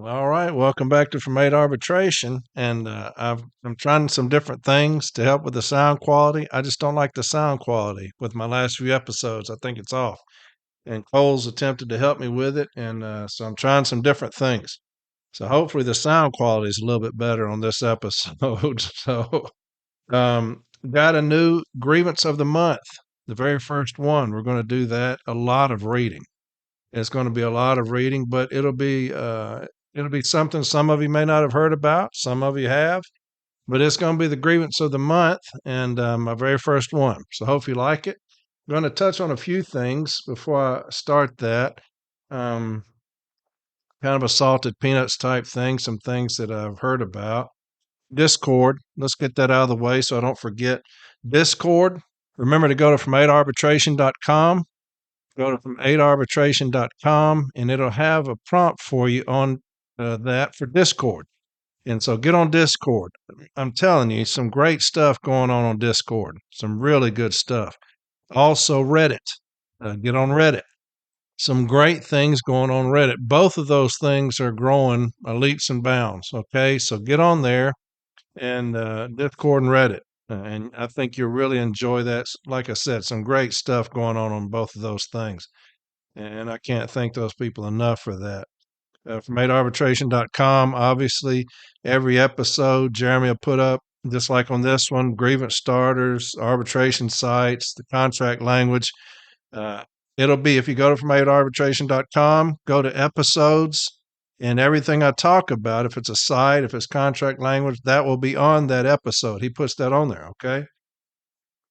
All right, welcome back to From 8 Arbitration. And I'm trying some different things to help with the sound quality. I just don't like the sound quality with my last few episodes. I think it's off. And Cole's attempted to help me with it. And so I'm trying some different things. So hopefully the sound quality is a little bit better on this episode. Got a new grievance of the month, the very first one. We're going to do that. A lot of reading. It's going to be a lot of reading, but it'll be something some of you may not have heard about, some of you have, but it's going to be the grievance of the month and my very first one. So hope you like it. I'm going to touch on a few things before I start that. Um, Kind of a salted peanuts type thing, some things that I've heard about. Discord, let's get that out of the way so I don't forget. Discord, remember to go to from8arbitration.com. Go to from8arbitration.com and it'll have a prompt for you on that for Discord. And so get on Discord. I'm telling you, some great stuff going on Discord. Some really good stuff. Also, Reddit. Get on Reddit. Some great things going on Reddit. Both of those things are growing leaps and bounds. Okay, so get on there and Discord and Reddit. And I think you'll really enjoy that. Like I said, some great stuff going on both of those things. And I can't thank those people enough for that. From 8arbitration.com, obviously, every episode, Jeremy will put up, just like on this one, grievance starters, arbitration sites, the contract language. Uh, It'll be, if you go to from8arbitration.com, go to episodes, and everything I talk about, if it's a site, if it's contract language, that will be on that episode. He puts that on there, okay?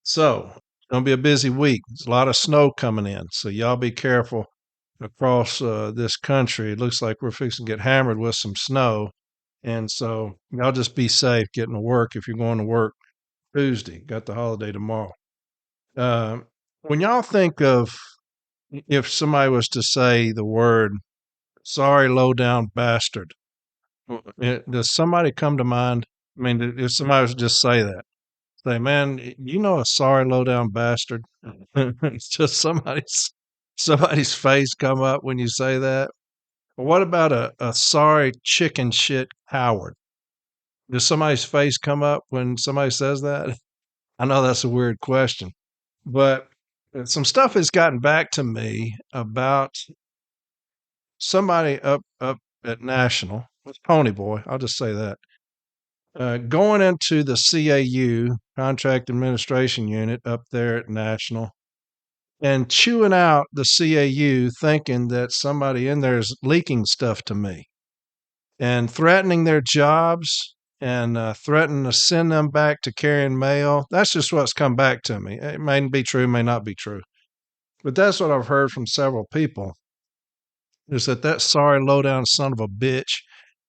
So it's going to be a busy week. There's a lot of snow coming in, so y'all be careful across this country. It looks like we're fixing to get hammered with some snow. And so y'all just be safe getting to work if you're going to work Tuesday. Got the holiday tomorrow. Uh, when y'all think of, if somebody was to say the word, sorry, low down bastard, does somebody come to mind? I mean, if somebody was to just say that, say, man, you know, a sorry, low down bastard. It's just somebody's face come up when you say that. What about a sorry chicken shit coward? Does somebody's face come up when somebody says that? I know that's a weird question, but some stuff has gotten back to me about somebody up at National with Pony Boy. I'll just say that. Going into the CAU, Contract Administration Unit, up there at National, and chewing out the CAU, thinking that somebody in there is leaking stuff to me and threatening their jobs and threatening to send them back to carrying mail. That's just what's come back to me. It may be true, may not be true, but that's what I've heard from several people, is that sorry low down son of a bitch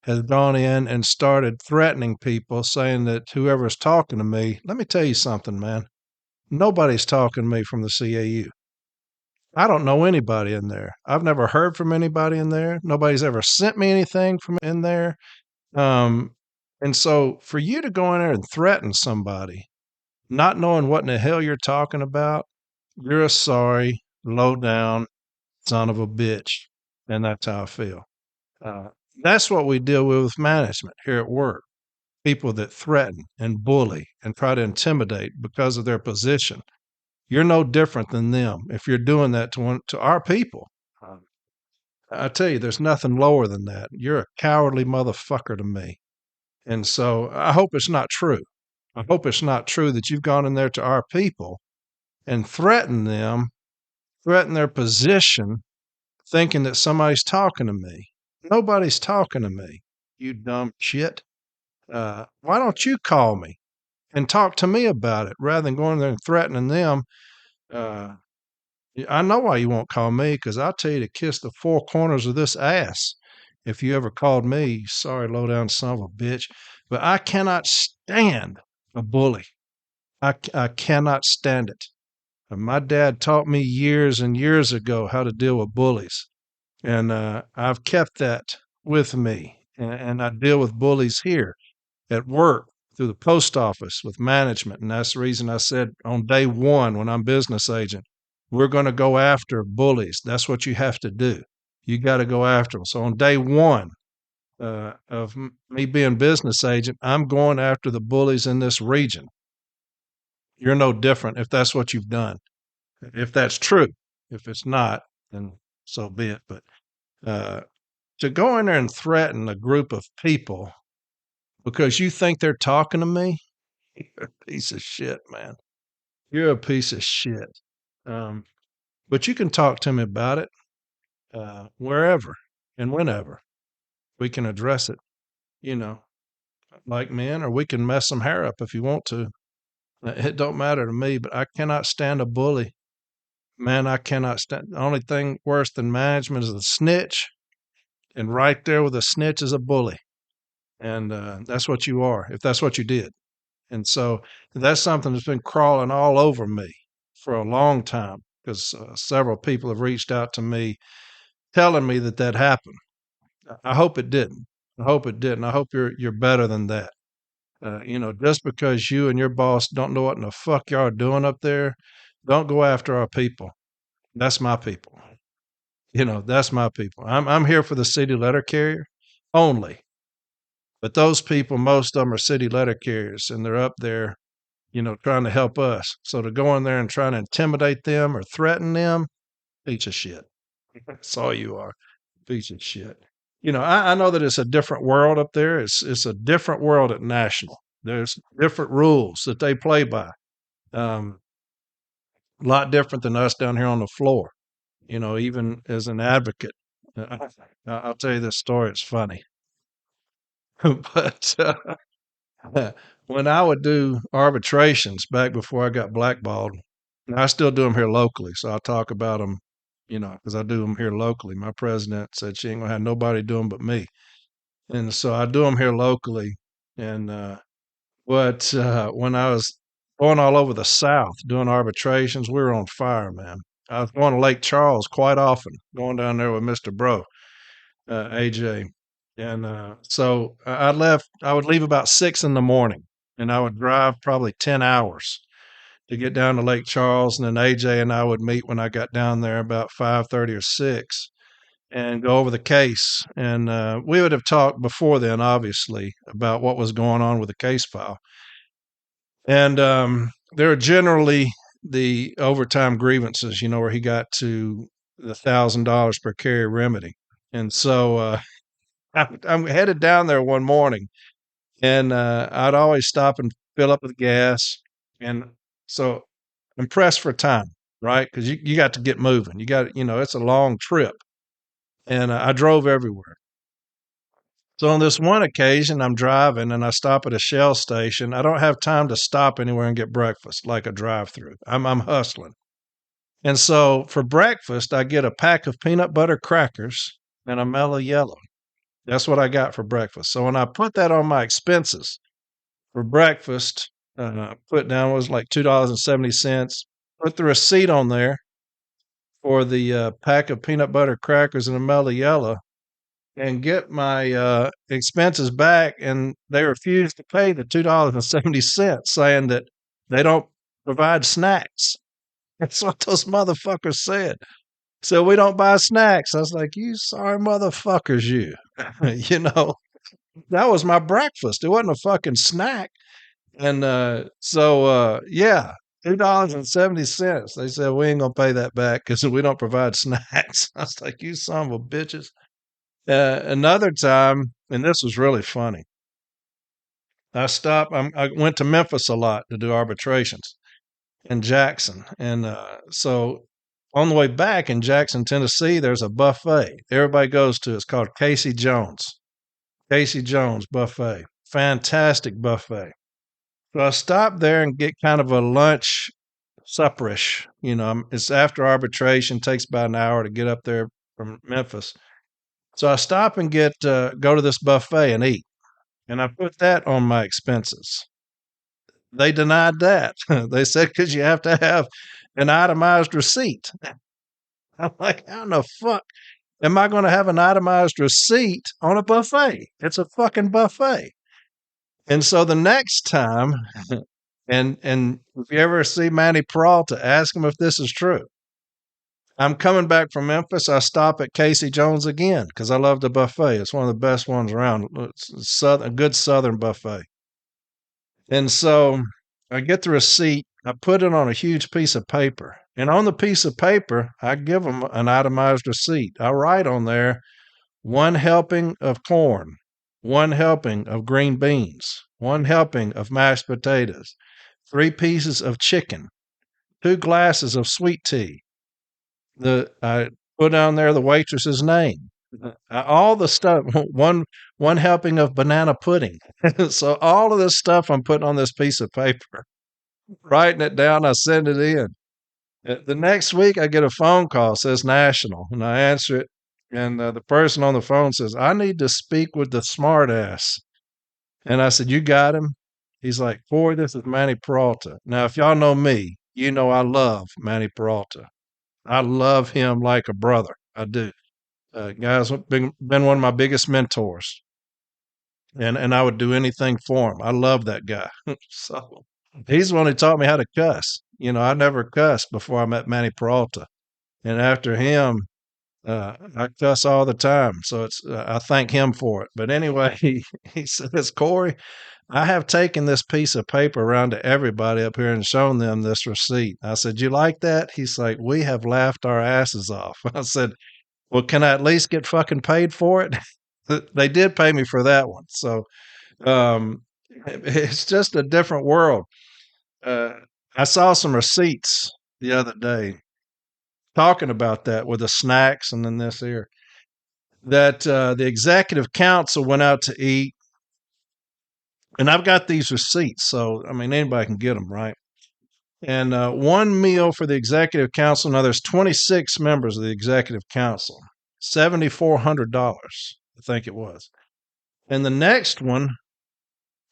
has gone in and started threatening people, saying that whoever's talking to me, let me tell you something, man. Nobody's talking to me from the CAU. I don't know anybody in there. I've never heard from anybody in there. Nobody's ever sent me anything from in there. Um, and so for you to go in there and threaten somebody, not knowing what in the hell you're talking about, you're a sorry, low down son of a bitch. And that's how I feel. Uh, that's what we deal with management here at work. People that threaten and bully and try to intimidate because of their position. You're no different than them if you're doing that to our people. I tell you, there's nothing lower than that. You're a cowardly motherfucker to me. And so I hope it's not true. I hope it's not true that you've gone in there to our people and threatened them, threatened their position, thinking that somebody's talking to me. Nobody's talking to me, you dumb shit. Why don't you call me and talk to me about it rather than going there and threatening them? Uh, I know why you won't call me, because I'll tell you to kiss the four corners of this ass if you ever called me, you sorry low down son of a bitch. But I cannot stand a bully. I cannot stand it. And my dad taught me years and years ago how to deal with bullies. And I've kept that with me. And I deal with bullies here at work, through the post office, with management. And that's the reason I said on day one, when I'm business agent, we're going to go after bullies. That's what you have to do. You got to go after them. So on day one, of me being business agent, I'm going after the bullies in this region. You're no different if that's what you've done. If that's true. If it's not, then so be it. But uh, to go in there and threaten a group of people because you think they're talking to me, you're a piece of shit, man. You're a piece of shit. Um, but you can talk to me about it wherever and whenever we can address it, you know, like men, or we can mess some hair up if you want to. It don't matter to me, but I cannot stand a bully. Man, I cannot stand. The only thing worse than management is a snitch, and right there with a snitch is a bully, and that's what you are if that's what you did. And so that's something that's been crawling all over me for a long time because several people have reached out to me telling me that that happened. I hope it didn't. I hope it didn't. I hope you're better than that. Just because you and your boss don't know what in the fuck y'all are doing up there, don't go after our people. That's my people. That's my people. I'm here for the city letter carrier only. But those people, most of them are city letter carriers, and they're up there, trying to help us. So to go in there and try to intimidate them or threaten them, piece of shit. That's all you are, piece of shit. I know that it's a different world up there. It's a different world at national. There's different rules that they play by. Um, a lot different than us down here on the floor. Even as an advocate, I'll tell you this story. It's funny, but when I would do arbitrations back before I got blackballed, and I still do them here locally. So I'll talk about them, because I do them here locally. My president said she ain't gonna have nobody do them but me, and so I do them here locally. And but when I was going all over the South doing arbitrations, we were on fire, man. I was going to Lake Charles quite often, going down there with Mr. Bro, AJ. And so I left, I would leave about 6 in the morning and I would drive probably 10 hours to get down to Lake Charles. And then AJ and I would meet when I got down there about 5:30 or 6 and go over the case. And we would have talked before then, obviously, about what was going on with the case file. And there are generally the overtime grievances, where he got to the $1,000 per carry remedy. And so I'm headed down there one morning, and I'd always stop and fill up with gas. And so I'm pressed for time, right? Because you got to get moving. You got, it's a long trip. And I drove everywhere. So on this one occasion, I'm driving and I stop at a Shell station. I don't have time to stop anywhere and get breakfast like a drive-through. I'm hustling. And so for breakfast, I get a pack of peanut butter crackers and a mellow yellow. That's what I got for breakfast. So when I put that on my expenses for breakfast, put down was like $2.70. Put the receipt on there for the pack of peanut butter crackers and a mellow yellow, and get my expenses back, and they refused to pay the $2.70, saying that they don't provide snacks. That's what those motherfuckers said. So we don't buy snacks. I was like, you sorry motherfuckers, you. That was my breakfast. It wasn't a fucking snack. And yeah, $2.70. They said we ain't gonna pay that back because we don't provide snacks. I was like, you son of a bitches. Another time, and this was really funny. I went to Memphis a lot to do arbitrations in Jackson, and so on the way back in Jackson, Tennessee, there's a buffet everybody goes to. It's called Casey Jones. Casey Jones buffet, fantastic buffet. So I stopped there and get kind of a lunch supperish. It's after arbitration, takes about an hour to get up there from Memphis. So I stop and go to this buffet and eat, and I put that on my expenses. They denied that. They said because you have to have an itemized receipt. I'm like, how in the fuck am I going to have an itemized receipt on a buffet? It's a fucking buffet. And so the next time, and if you ever see Manny Peralta, ask him if this is true. I'm coming back from Memphis. I stop at Casey Jones again because I love the buffet. It's one of the best ones around. It's a good Southern buffet. And so I get the receipt. I put it on a huge piece of paper. And on the piece of paper, I give them an itemized receipt. I write on there 1 helping of corn, 1 helping of green beans, 1 helping of mashed potatoes, 3 pieces of chicken, 2 glasses of sweet tea. I put down there the waitress's name, all the stuff. One helping of banana pudding. So all of this stuff I'm putting on this piece of paper, writing it down. I send it in. The next week, I get a phone call, says national, and I answer it. And the person on the phone says, I need to speak with the smart ass. And I said, you got him? He's like, boy, this is Manny Peralta. Now, if y'all know me, you know I love Manny Peralta. I love him like a brother. I do. Guy's been one of my biggest mentors. And I would do anything for him. I love that guy. So he's the one who taught me how to cuss. I never cussed before I met Manny Peralta. And after him, I cuss all the time. So I thank him for it. But anyway, he says, Corey, I have taken this piece of paper around to everybody up here and shown them this receipt. I said, you like that? He's like, we have laughed our asses off. I said, well, can I at least get fucking paid for it? They did pay me for that one. So it's just a different world. I saw some receipts the other day talking about that with the snacks and then this here, that the executive council went out to eat. And I've got these receipts. So, I mean, anybody can get them, right? And one meal for the executive council. Now, there's 26 members of the executive council, $7,400, I think it was. And the next one,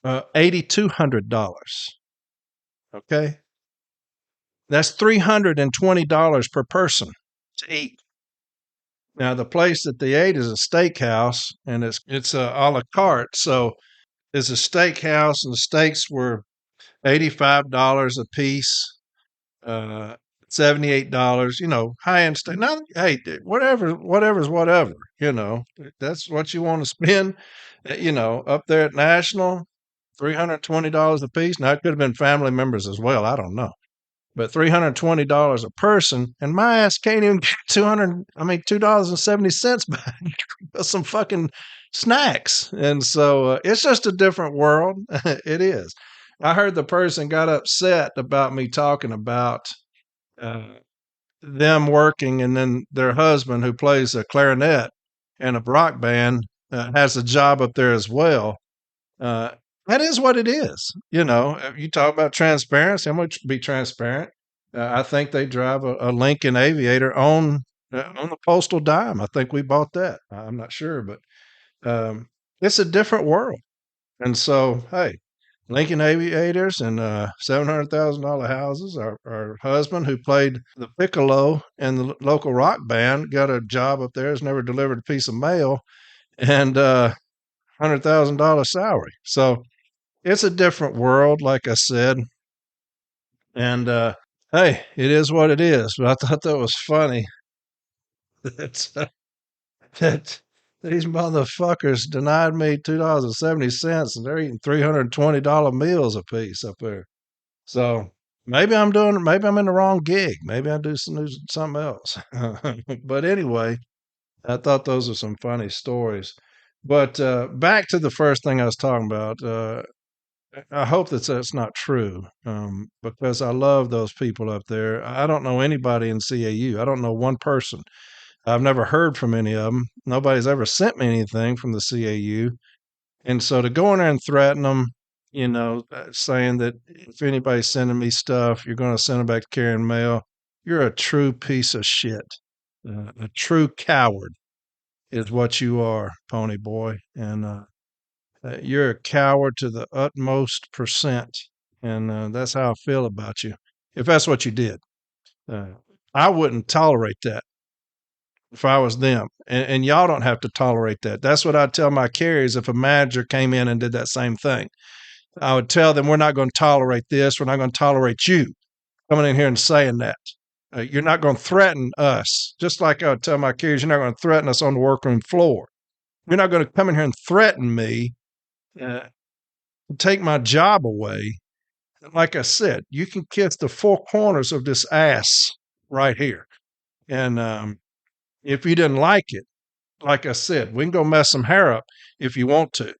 $8,200. Okay. That's $320 per person to eat. Now, the place that they ate is a steakhouse, and it's a la carte. So it's a steakhouse, and the steaks were $85 a piece, $78. High end steak. Now, hey, whatever's whatever. That's what you want to spend. Up there at National, $320 a piece. Now it could have been family members as well. I don't know. But $320 a person, and my ass can't even get $2.70 back for some fucking snacks. And so it's just a different world. It is. I heard the person got upset about me talking about them working, and then their husband, who plays a clarinet in a rock band, has a job up there as well. That is what it is. You talk about transparency. I'm going to be transparent. I think they drive a Lincoln Aviator on the postal dime. I think we bought that. I'm not sure, but it's a different world. And so, hey, Lincoln Aviators and $700,000 houses. Our husband, who played the piccolo in the local rock band, got a job up there. Has never delivered a piece of mail, and $100,000 salary. So it's a different world, like I said. And hey, it is what it is. But I thought that was funny that these motherfuckers denied me $2.70, and they're eating $320 meals a piece up there. So maybe I'm in the wrong gig. Maybe I do something else. But anyway, I thought those are some funny stories. But back to the first thing I was talking about. I hope that's not true, because I love those people up there. I don't know anybody in CAU. I don't know one person. I've never heard from any of them. Nobody's ever sent me anything from the CAU. And so to go in there and threaten them, saying that if anybody's sending me stuff, you're going to send them back to carrying mail, you're a true piece of shit. A true coward is what you are, pony boy. And you're a coward to the utmost percent. And that's how I feel about you. If that's what you did, I wouldn't tolerate that if I was them. And y'all don't have to tolerate that. That's what I'd tell my carriers if a manager came in and did that same thing. I would tell them, we're not going to tolerate this. We're not going to tolerate you coming in here and saying that. You're not going to threaten us. Just like I would tell my kids, you're not going to threaten us on the workroom floor. You're not going to come in here and threaten me, uh, take my job away. Like I said, you can kiss the four corners of this ass right here. And if you didn't like it, like I said, we can go mess some hair up if you want to.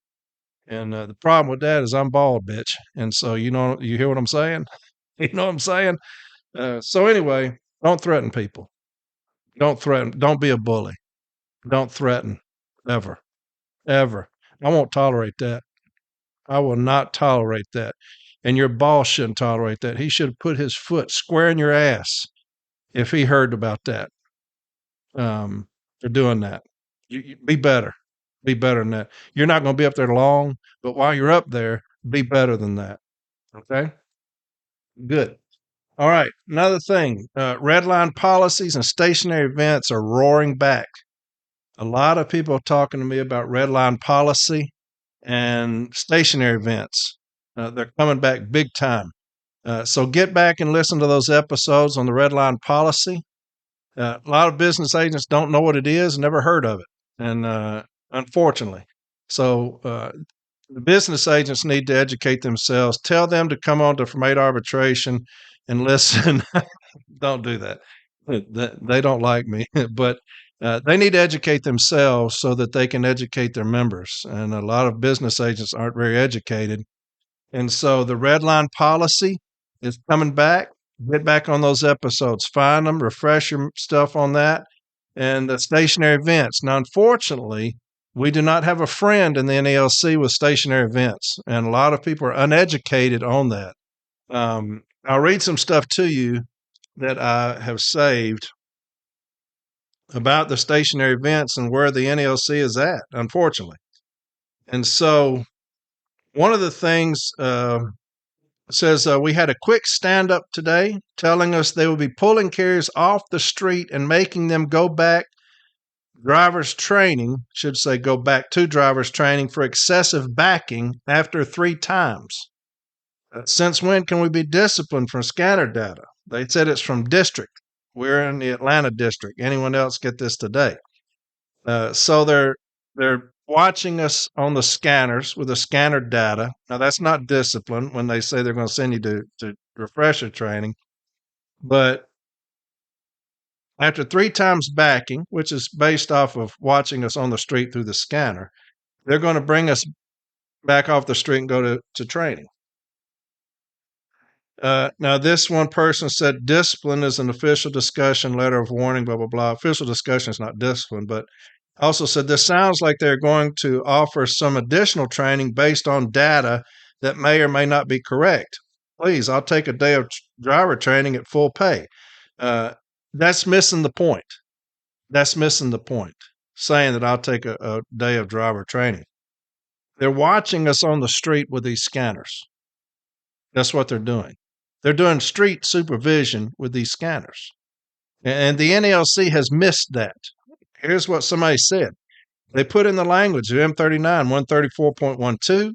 And the problem with that is I'm bald, bitch. And so, you hear what I'm saying? You know what I'm saying? So anyway, don't threaten people. Don't threaten. Don't be a bully. Don't threaten ever, ever. I won't tolerate that. I will not tolerate that. And your boss shouldn't tolerate that. He should have put his foot square in your ass if he heard about that. For doing that. You be better. Be better than that. You're not going to be up there long, but while you're up there, be better than that. Okay? Good. All right. Another thing, red line policies and stationary events are roaring back. A lot of people are talking to me about red line policy and stationary events. They're coming back big time. So get back and listen to those episodes on the red line policy. A lot of business agents don't know what it is, never heard of it, and unfortunately. So the business agents need to educate themselves. Tell them to come on to Formate Arbitration and listen. Don't do that. They don't like me, but they need to educate themselves so that they can educate their members. And a lot of business agents aren't very educated. And so the red line policy is coming back. Get back on those episodes, find them, refresh your stuff on that. And the stationary events. Now, unfortunately, we do not have a friend in the NALC with stationary events, and a lot of people are uneducated on that. I'll read some stuff to you that I have saved about the stationary events and where the NALC is at, unfortunately. And so one of the things says we had a quick stand up today telling us they will be pulling carriers off the street and making them go back driver's training, should say go back to driver's training for excessive backing after 3 times. Since when can we be disciplined from scanner data? They said it's from district. We're in the Atlanta district. Anyone else get this today? So they're watching us on the scanners with the scanner data. Now that's not discipline when they say they're going to send you to refresher training, but after 3 times backing, which is based off of watching us on the street through the scanner, they're going to bring us back off the street and go to training. Now, this one person said discipline is an official discussion, letter of warning, blah, blah, blah. Official discussion is not discipline, but also said this sounds like they're going to offer some additional training based on data that may or may not be correct. Please, I'll take a day of driver training at full pay. That's missing the point. That's missing the point, saying that I'll take a day of driver training. They're watching us on the street with these scanners. That's what they're doing. They're doing street supervision with these scanners. And the NALC has missed that. Here's what somebody said. They put in the language of M39 134.12,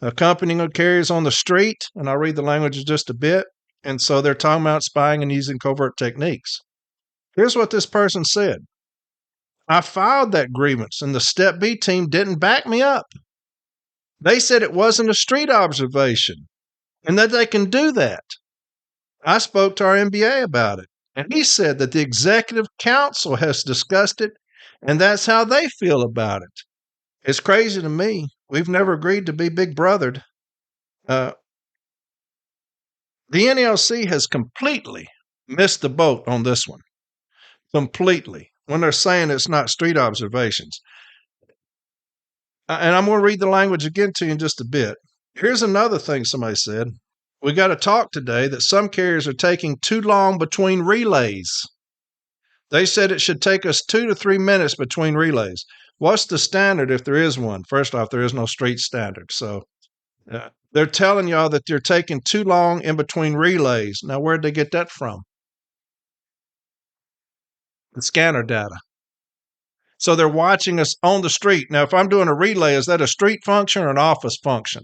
accompanying of carriers on the street, and I'll read the language just a bit. And so they're talking about spying and using covert techniques. Here's what this person said. I filed that grievance, and the Step B team didn't back me up. They said it wasn't a street observation and that they can do that. I spoke to our MBA about it, and he said that the executive council has discussed it, and that's how they feel about it. It's crazy to me. We've never agreed to be big brothered. The NLC has completely missed the boat on this one. Completely. When they're saying it's not street observations. And I'm going to read the language again to you in just a bit. Here's another thing somebody said. We got a talk today that some carriers are taking too long between relays. They said it should take us 2 to 3 minutes between relays. What's the standard if there is one? First off, there is no street standard. So they're telling y'all that they're taking too long in between relays. Now, where'd they get that from? The scanner data. So they're watching us on the street. Now, if I'm doing a relay, is that a street function or an office function?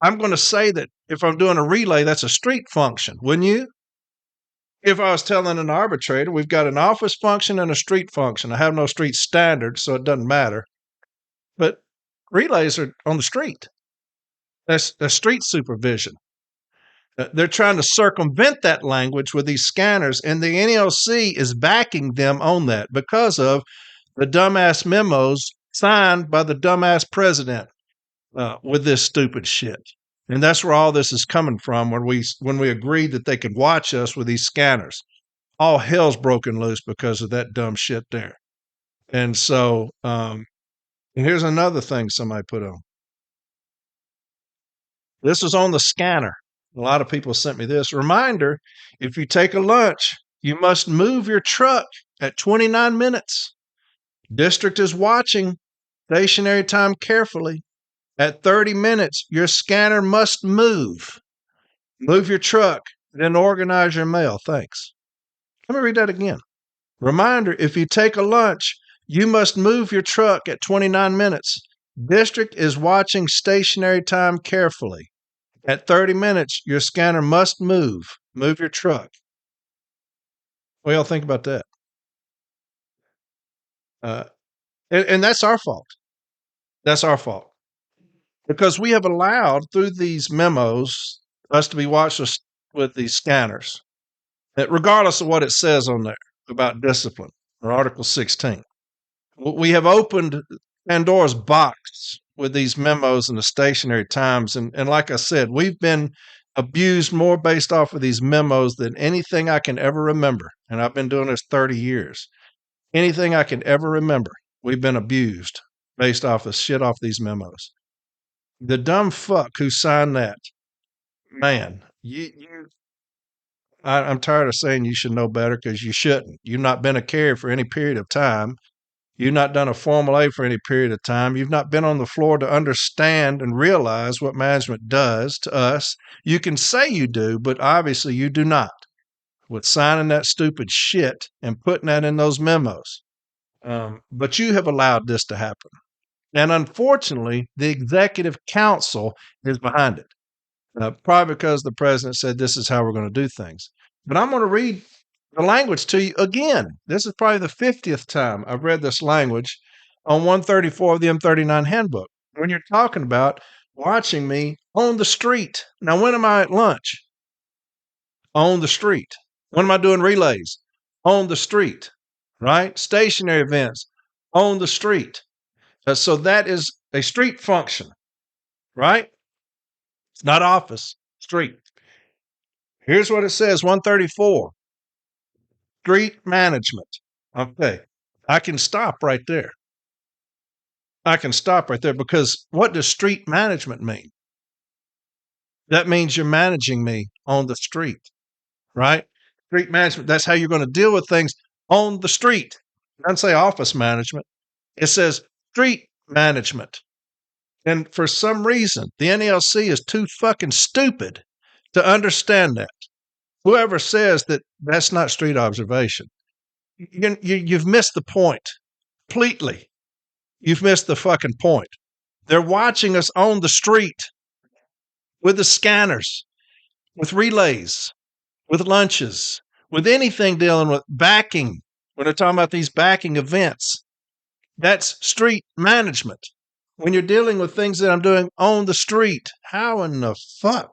I'm going to say that if I'm doing a relay, that's a street function, wouldn't you? If I was telling an arbitrator, we've got an office function and a street function. I have no street standard, so it doesn't matter. But relays are on the street. That's street supervision. They're trying to circumvent that language with these scanners, and the NLC is backing them on that because of the dumbass memos signed by the dumbass president with this stupid shit. And that's where all this is coming from when we agreed that they could watch us with these scanners. All hell's broken loose because of that dumb shit there. And so, and here's another thing somebody put on. This was on the scanner. A lot of people sent me this. Reminder, if you take a lunch, you must move your truck at 29 minutes. District is watching stationary time carefully. At 30 minutes, your scanner must move. Move your truck, then organize your mail. Thanks. Let me read that again. Reminder, if you take a lunch, you must move your truck at 29 minutes. District is watching stationary time carefully. At 30 minutes, your scanner must move. Move your truck. What do y'all think about that? And that's our fault. That's our fault. Because we have allowed, through these memos, us to be watched with these scanners, that regardless of what it says on there about discipline or Article 16. We have opened Pandora's box with these memos and the stationary times. And like I said, we've been abused more based off of these memos than anything I can ever remember. And I've been doing this 30 years. Anything I can ever remember, we've been abused based off of shit off these memos. The dumb fuck who signed that, man, I'm tired of saying you should know better because you shouldn't. You've not been a carrier for any period of time. You've not done a Formal A for any period of time. You've not been on the floor to understand and realize what management does to us. You can say you do, but obviously you do not. With signing that stupid shit and putting that in those memos. But you have allowed this to happen. And unfortunately, the executive council is behind it. Probably because the president said this is how we're going to do things. But I'm going to read the language to you again. This is probably the 50th time I've read this language on 134 of the M39 handbook. When you're talking about watching me on the street. Now, when am I at lunch? On the street. When am I doing relays? On the street, right? Stationary events on the street. So that is a street function, right? It's not office, street. Here's what it says, 134. Street management. Okay. I can stop right there. I can stop right there because what does street management mean? That means you're managing me on the street, right? Street management, that's how you're going to deal with things on the street. It doesn't say office management. It says street management. And for some reason, the NLC is too fucking stupid to understand that. Whoever says that that's not street observation, you've missed the point completely. You've missed the fucking point. They're watching us on the street with the scanners, with relays, with lunches, with anything dealing with backing. When they're talking about these backing events, that's street management. When you're dealing with things that I'm doing on the street, how in the fuck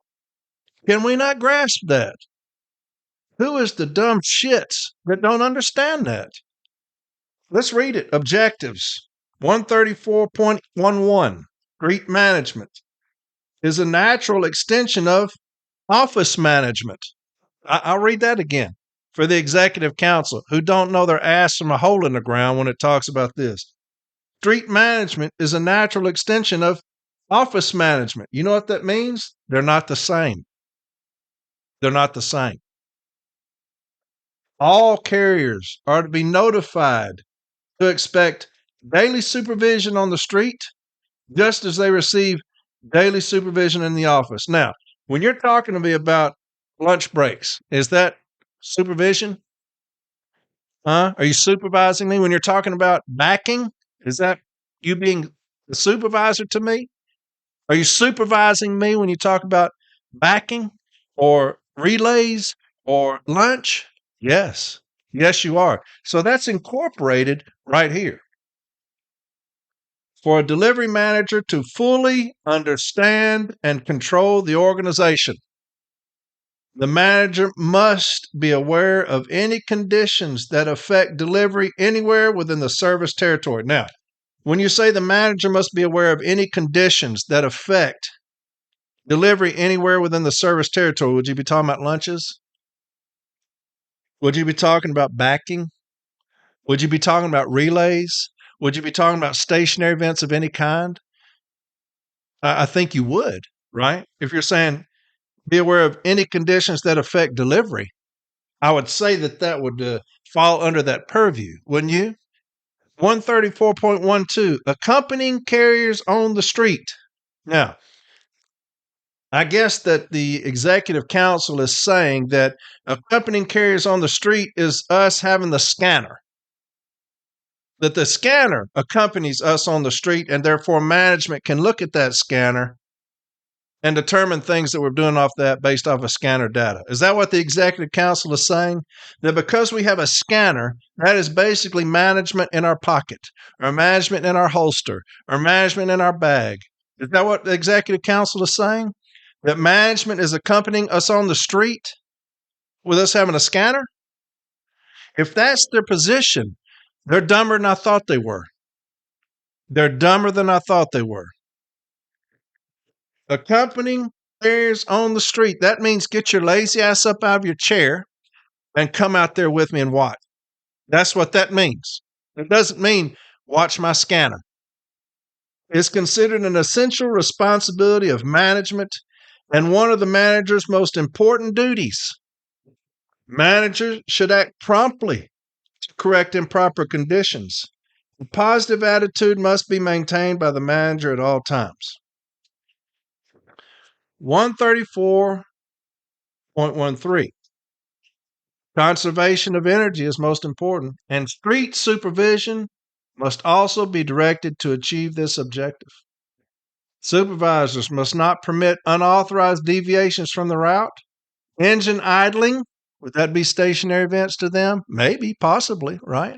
can we not grasp that? Who is the dumb shits that don't understand that? Let's read it. Objectives 134.11. Street management is a natural extension of office management. I'll read that again for the executive council who don't know their ass from a hole in the ground when it talks about this. Street management is a natural extension of office management. You know what that means? They're not the same. They're not the same. All carriers are to be notified to expect daily supervision on the street, just as they receive daily supervision in the office. Now, when you're talking to me about lunch breaks, is that supervision? Are you supervising me? When you're talking about backing, is that you being the supervisor to me? Are you supervising me when you talk about backing or relays or lunch? Yes. Yes, you are. So that's incorporated right here. For a delivery manager to fully understand and control the organization, the manager must be aware of any conditions that affect delivery anywhere within the service territory. Now, when you say the manager must be aware of any conditions that affect delivery anywhere within the service territory, would you be talking about lunches? Would you be talking about backing? Would you be talking about relays? Would you be talking about stationary events of any kind? I think you would, right? If you're saying be aware of any conditions that affect delivery, I would say that that would fall under that purview, wouldn't you? 134.12, accompanying carriers on the street. Now, I guess that the executive council is saying that accompanying carriers on the street is us having the scanner. That the scanner accompanies us on the street, and therefore management can look at that scanner and determine things that we're doing off that based off of scanner data. Is that what the executive council is saying? That because we have a scanner, that is basically management in our pocket, or management in our holster, or management in our bag. Is that what the executive council is saying? That management is accompanying us on the street with us having a scanner? If that's their position, they're dumber than I thought they were. They're dumber than I thought they were. Accompanying carriers on the street. That means get your lazy ass up out of your chair and come out there with me and watch. That's what that means. It doesn't mean watch my scanner. It's considered an essential responsibility of management and one of the manager's most important duties. Managers should act promptly to correct improper conditions. A positive attitude must be maintained by the manager at all times. 134.13. Conservation of energy is most important, and street supervision must also be directed to achieve this objective. Supervisors must not permit unauthorized deviations from the route. Engine idling, would that be stationary events to them? Maybe, possibly, right?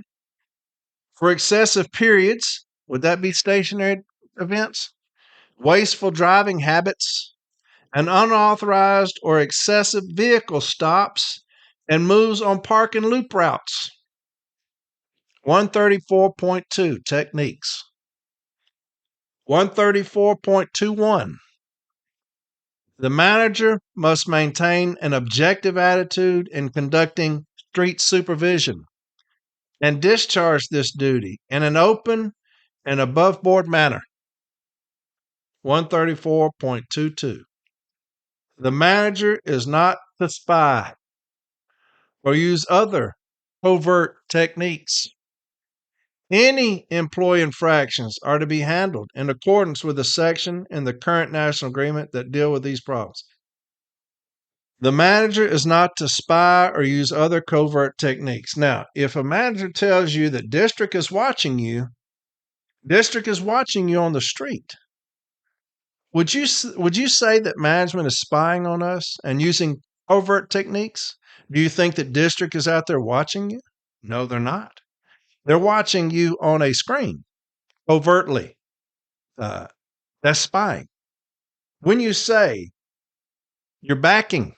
For excessive periods, would that be stationary events? Wasteful driving habits, and unauthorized or excessive vehicle stops and moves on park and loop routes. 134.2, techniques. 134.21, the manager must maintain an objective attitude in conducting street supervision and discharge this duty in an open and above board manner. 134.22, the manager is not to spy or use other covert techniques. Any employee infractions are to be handled in accordance with the section in the current national agreement that deal with these problems. The manager is not to spy or use other covert techniques. Now, if a manager tells you that district is watching you on the street, would you say that management is spying on us and using covert techniques? Do you think that district is out there watching you? No, they're not. They're watching you on a screen overtly. That's spying. When you say you're backing,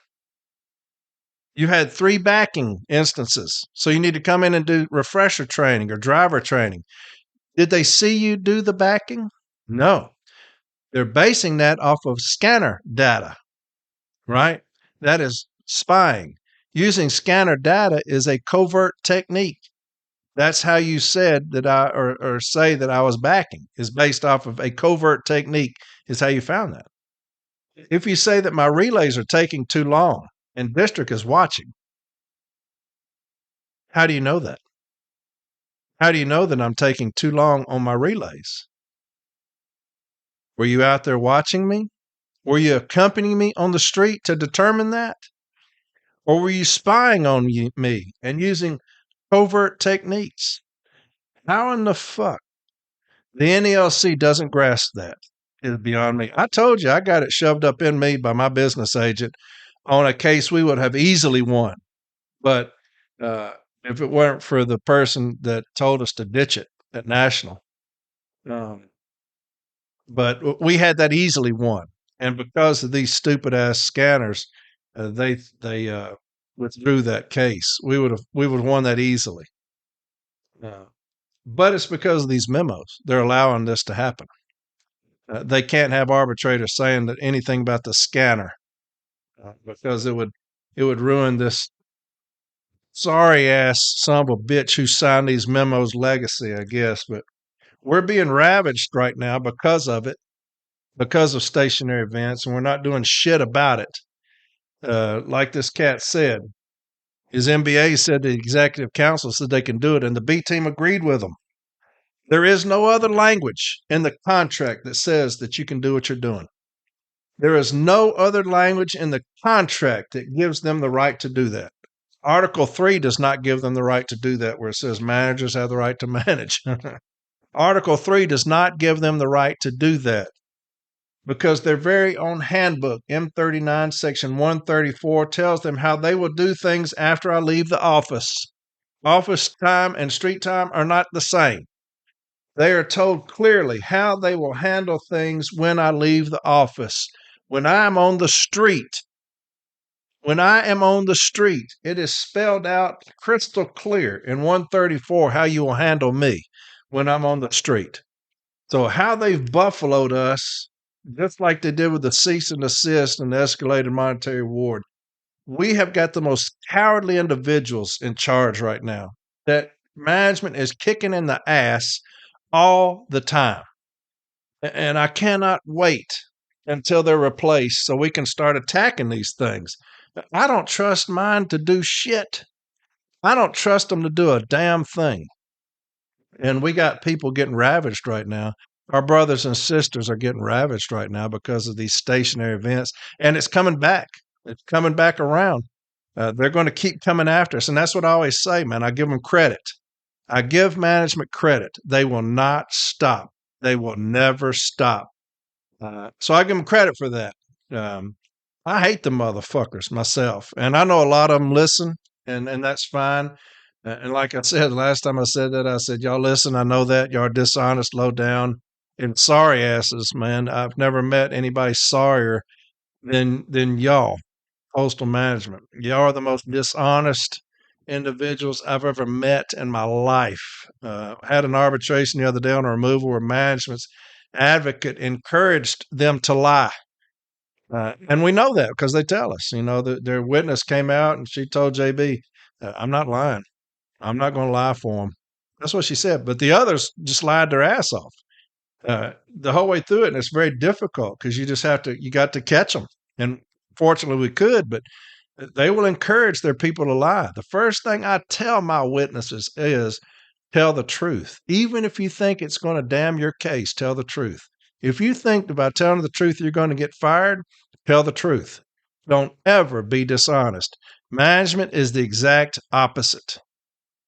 you had 3 backing instances, so you need to come in and do refresher training or driver training. Did they see you do the backing? No. They're basing that off of scanner data, right? That is spying. Using scanner data is a covert technique. That's how you said that or say that I was backing, is based off of a covert technique, is how you found that. If you say that my relays are taking too long and district is watching, how do you know that? How do you know that I'm taking too long on my relays? Were you out there watching me? Were you accompanying me on the street to determine that? Or were you spying on me and using covert techniques? How in the fuck the NELC doesn't grasp that is beyond me. I told you I got it shoved up in me by my business agent on a case we would have easily won. But uh, if it weren't for the person that told us to ditch it at National. Um, but we had that easily won, and because of these stupid ass scanners, they withdrew that case. We would have won that easily. Uh, but it's because of these memos. They're allowing this to happen. They can't have arbitrators saying that anything about the scanner because it would ruin this sorry ass son of a bitch who signed these memos legacy, I guess. But we're being ravaged right now because of it, because of stationary events, and we're not doing shit about it. Like this cat said, his MBA said the executive council said they can do it, and the B team agreed with them. There is no other language in the contract that says that you can do what you're doing. There is no other language in the contract that gives them the right to do that. Article 3 does not give them the right to do that, where it says managers have the right to manage. Article 3 does not give them the right to do that because their very own handbook, M39, section 134, tells them how they will do things after I leave the office. Office time and street time are not the same. They are told clearly how they will handle things when I leave the office. When I'm on the street, when I am on the street, it is spelled out crystal clear in 134 how you will handle me when I'm on the street. So how they've buffaloed us, just like they did with the cease and desist and the escalated monetary reward, we have got the most cowardly individuals in charge right now. That management is kicking in the ass all the time. And I cannot wait until they're replaced so we can start attacking these things. I don't trust mine to do shit. I don't trust them to do a damn thing. And we got people getting ravaged right now. Our brothers and sisters are getting ravaged right now because of these stationary events. And it's coming back. It's coming back around. They're going to keep coming after us. And that's what I always say, man. I give them credit. I give management credit. They will not stop. They will never stop. So I give them credit for that. Um, I hate the motherfuckers myself, and I know a lot of them listen, and that's fine. And like I said, last time I said that, I said, y'all listen. I know that y'all are dishonest, low down, and sorry asses, man. I've never met anybody sorrier than y'all, postal management. Y'all are the most dishonest individuals I've ever met in my life. Had an arbitration the other day on a removal where management's advocate encouraged them to lie. And we know that because they tell us, their witness came out and she told JB, I'm not lying. I'm not going to lie for them. That's what she said. But the others just lied their ass off the whole way through it. And it's very difficult because you got to catch them. And fortunately we could, but they will encourage their people to lie. The first thing I tell my witnesses is tell the truth. Even if you think it's going to damn your case, tell the truth. If you think about telling the truth you're going to get fired, tell the truth. Don't ever be dishonest. Management is the exact opposite.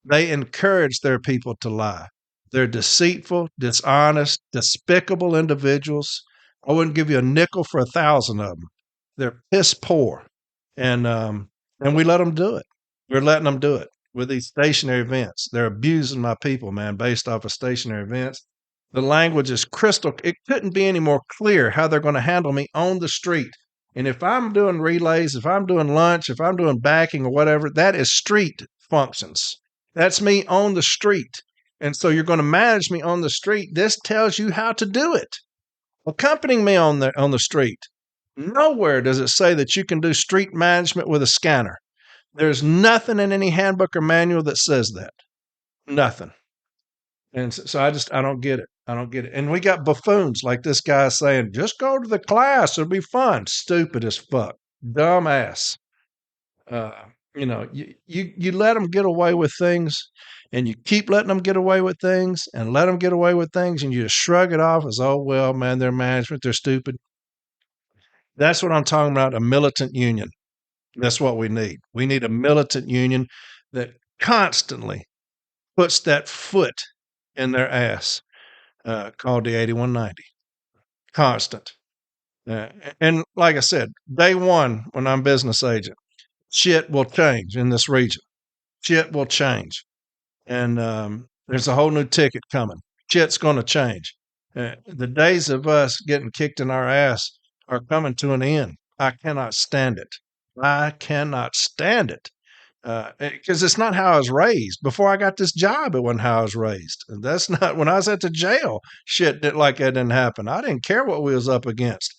They encourage their people to lie. They're deceitful, dishonest, despicable individuals. I wouldn't give you a nickel for 1,000 of them. They're piss poor, and we let them do it. We're letting them do it with these stationary events. They're abusing my people, man, based off of stationary events. The language is crystal. It couldn't be any more clear how they're going to handle me on the street. And if I'm doing relays, if I'm doing lunch, if I'm doing backing or whatever, that is street functions. That's me on the street. And so you're going to manage me on the street. This tells you how to do it. Accompanying me on the street. Nowhere does it say that you can do street management with a scanner. There's nothing in any handbook or manual that says that. Nothing. And so I don't get it. I don't get it. And we got buffoons like this guy saying, just go to the class. It'll be fun. Stupid as fuck. Dumbass. Uh, you let them get away with things and you keep letting them get away with things and let them get away with things and you just shrug it off as, oh, well, man, they're management. They're stupid. That's what I'm talking about, a militant union. That's what we need. We need a militant union that constantly puts that foot in their ass, called the 8190. Constant. And like I said, day one, when I'm business agent, shit will change in this region. shit will change. And there's a whole new ticket coming. Shit's going to change. The days of us getting kicked in our ass are coming to an end. I cannot stand it. I cannot stand it. Because it's not how I was raised. Before I got this job, it wasn't how I was raised. And that's not when I was at the jail. Like that didn't happen. I didn't care what we was up against.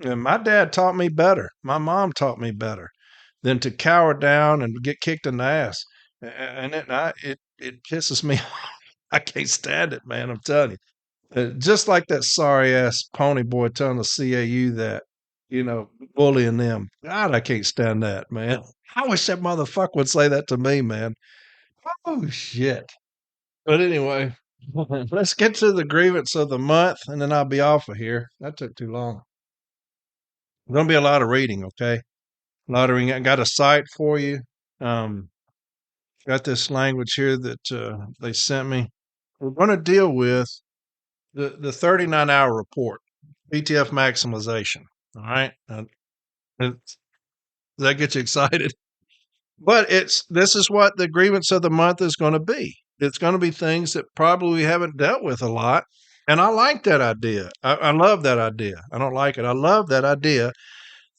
And my dad taught me better. My mom taught me better than to cower down and get kicked in the ass. And it pisses me off. I can't stand it, man. I'm telling you. Just like that sorry ass pony boy telling the CAU that, bullying them. God, I can't stand that, man. I wish that motherfucker would say that to me, man. Oh, shit. But anyway, let's get to the grievance of the month, and then I'll be off of here. That took too long. There's going to be a lot of reading, okay? A lot of reading. I got a site for you. Um, got this language here that they sent me. We're going to deal with the 39-hour report, PTF maximization. All right. Does that get you excited? But this is what the grievance of the month is going to be. It's going to be things that probably we haven't dealt with a lot. And I like that idea. I love that idea. I don't like it. I love that idea.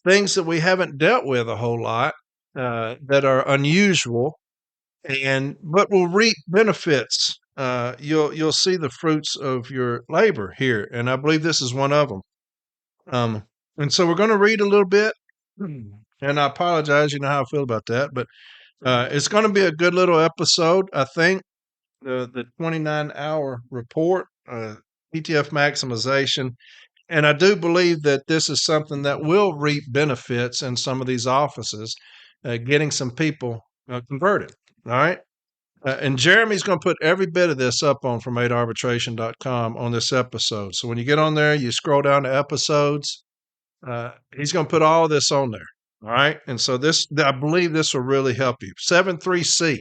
Things that we haven't dealt with a whole lot that are unusual but will reap benefits. You'll see the fruits of your labor here, and I believe this is one of them. And so we're going to read a little bit, and I apologize. You know how I feel about that, but it's going to be a good little episode. I think the 29-hour report, PTF maximization, and I do believe that this is something that will reap benefits in some of these offices, getting some people converted. All right. And Jeremy's going to put every bit of this up on from8arbitration.com on this episode. So when you get on there, you scroll down to episodes. He's going to put all this on there. All right. And so I believe this will really help you. 73C.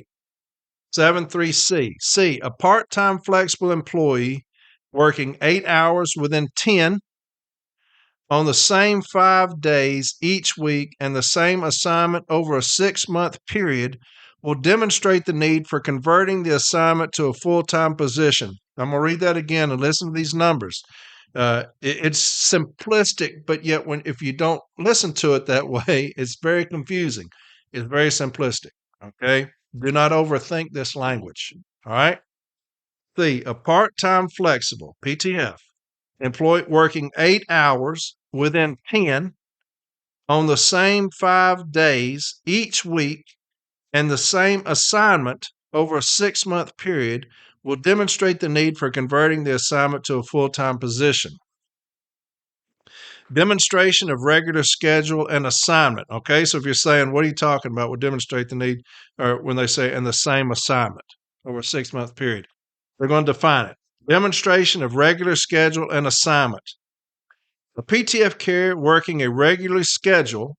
73C. C, a part-time flexible employee working 8 hours within 10 on the same 5 days each week and the same assignment over a 6-month period will demonstrate the need for converting the assignment to a full-time position. I'm going to read that again and listen to these numbers. It's simplistic, but yet if you don't listen to it that way, it's very confusing. It's very simplistic, okay? Do not overthink this language, all right? C, a part-time flexible, PTF, employee working 8 hours within 10 on the same 5 days each week and the same assignment over a 6-month period will demonstrate the need for converting the assignment to a full-time position. Demonstration of regular schedule and assignment. Okay, so if you're saying, what are you talking about? Will demonstrate the need, or when they say, and the same assignment over a 6-month period. They're going to define it. Demonstration of regular schedule and assignment. A PTF carrier working a regular schedule,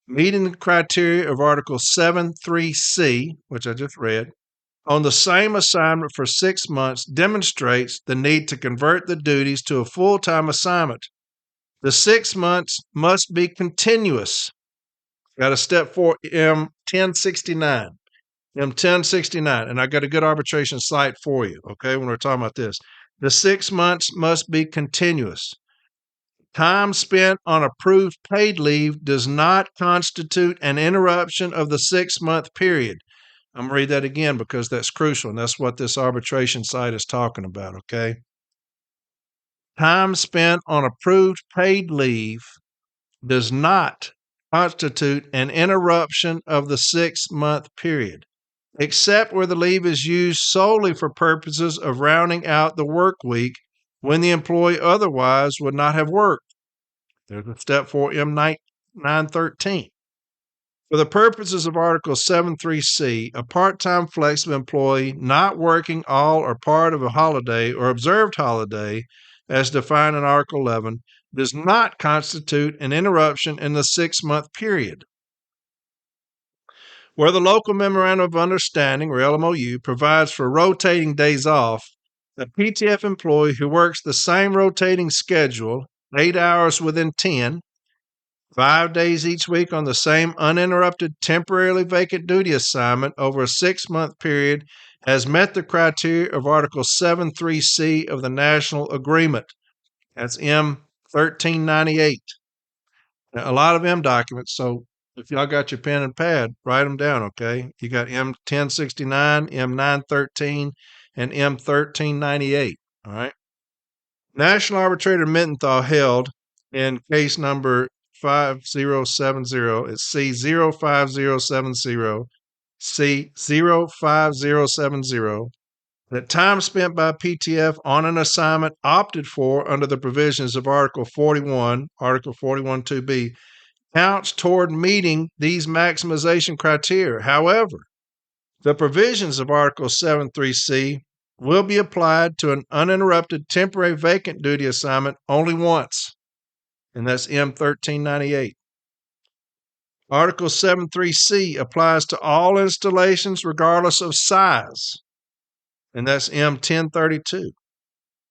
meeting the criteria of Article 7.3c, which I just read, on the same assignment for 6 months demonstrates the need to convert the duties to a full-time assignment. The 6 months must be continuous. Got a step 4, M1069. M1069, and I got a good arbitration site for you, okay, when we're talking about this. The 6 months must be continuous. Time spent on approved paid leave does not constitute an interruption of the 6-month period. I'm going to read that again because that's crucial, and that's what this arbitration site is talking about, okay? Time spent on approved paid leave does not constitute an interruption of the 6-month period, except where the leave is used solely for purposes of rounding out the work week when the employee otherwise would not have worked. There's a step 4, M913. For the purposes of Article 7.3c, a part-time flexible employee not working all or part of a holiday or observed holiday, as defined in Article 11, does not constitute an interruption in the 6-month period. Where the local Memorandum of Understanding, or LMOU, provides for rotating days off, a PTF employee who works the same rotating schedule, 8 hours within 10, 5 days each week on the same uninterrupted temporarily vacant duty assignment over a 6-month period has met the criteria of Article 7.3c of the National Agreement. That's M 1398. Now, a lot of M documents, so if y'all got your pen and pad, write them down, okay? You got M 1069, M 913, and M 1398, all right? National Arbitrator Mittenthal held in case number 5070, it's C05070, C05070, that time spent by PTF on an assignment opted for under the provisions of Article 41, Article 41.2b, counts toward meeting these maximization criteria. However, the provisions of Article 7.3c will be applied to an uninterrupted temporary vacant duty assignment only once, and that's M 1398. Article 7.3c applies to all installations regardless of size, and that's M 1032.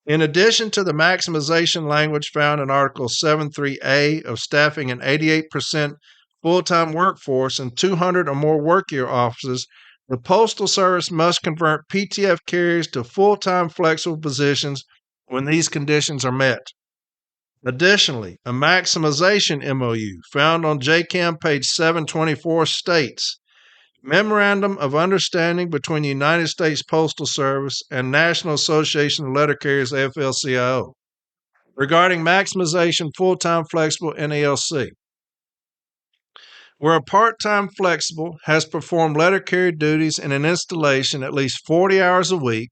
In addition to the maximization language found in Article 7.3a of staffing an 88% full-time workforce and 200 or more work year offices, the Postal Service must convert PTF carriers to full-time flexible positions when these conditions are met. Additionally, a maximization MOU found on JCAM page 724 states, Memorandum of Understanding between the United States Postal Service and National Association of Letter Carriers, AFL-CIO, regarding maximization full-time flexible NALC. Where a part-time flexible has performed letter carrier duties in an installation at least 40 hours a week,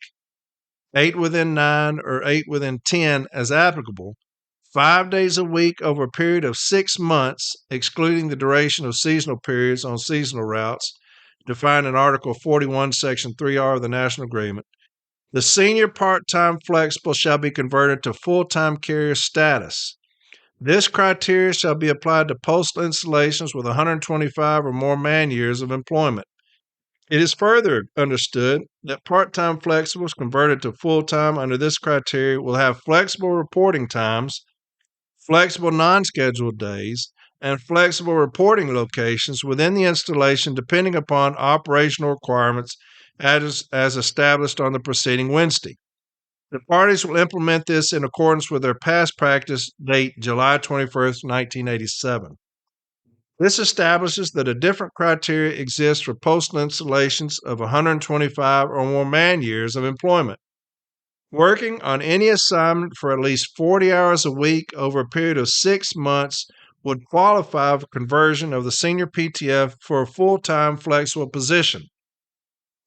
8 within 9 or 8 within 10 as applicable, 5 days a week over a period of 6 months, excluding the duration of seasonal periods on seasonal routes, defined in Article 41, Section 3R of the National Agreement, the senior part-time flexible shall be converted to full-time carrier status. This criteria shall be applied to postal installations with 125 or more man-years of employment. It is further understood that part-time flexibles converted to full-time under this criteria will have flexible reporting times, flexible non-scheduled days, and flexible reporting locations within the installation depending upon operational requirements as established on the preceding Wednesday. The parties will implement this in accordance with their past practice, date July 21st, 1987. This establishes that a different criteria exists for postal installations of 125 or more man-years of employment. Working on any assignment for at least 40 hours a week over a period of 6 months would qualify for conversion of the senior PTF for a full-time flexible position.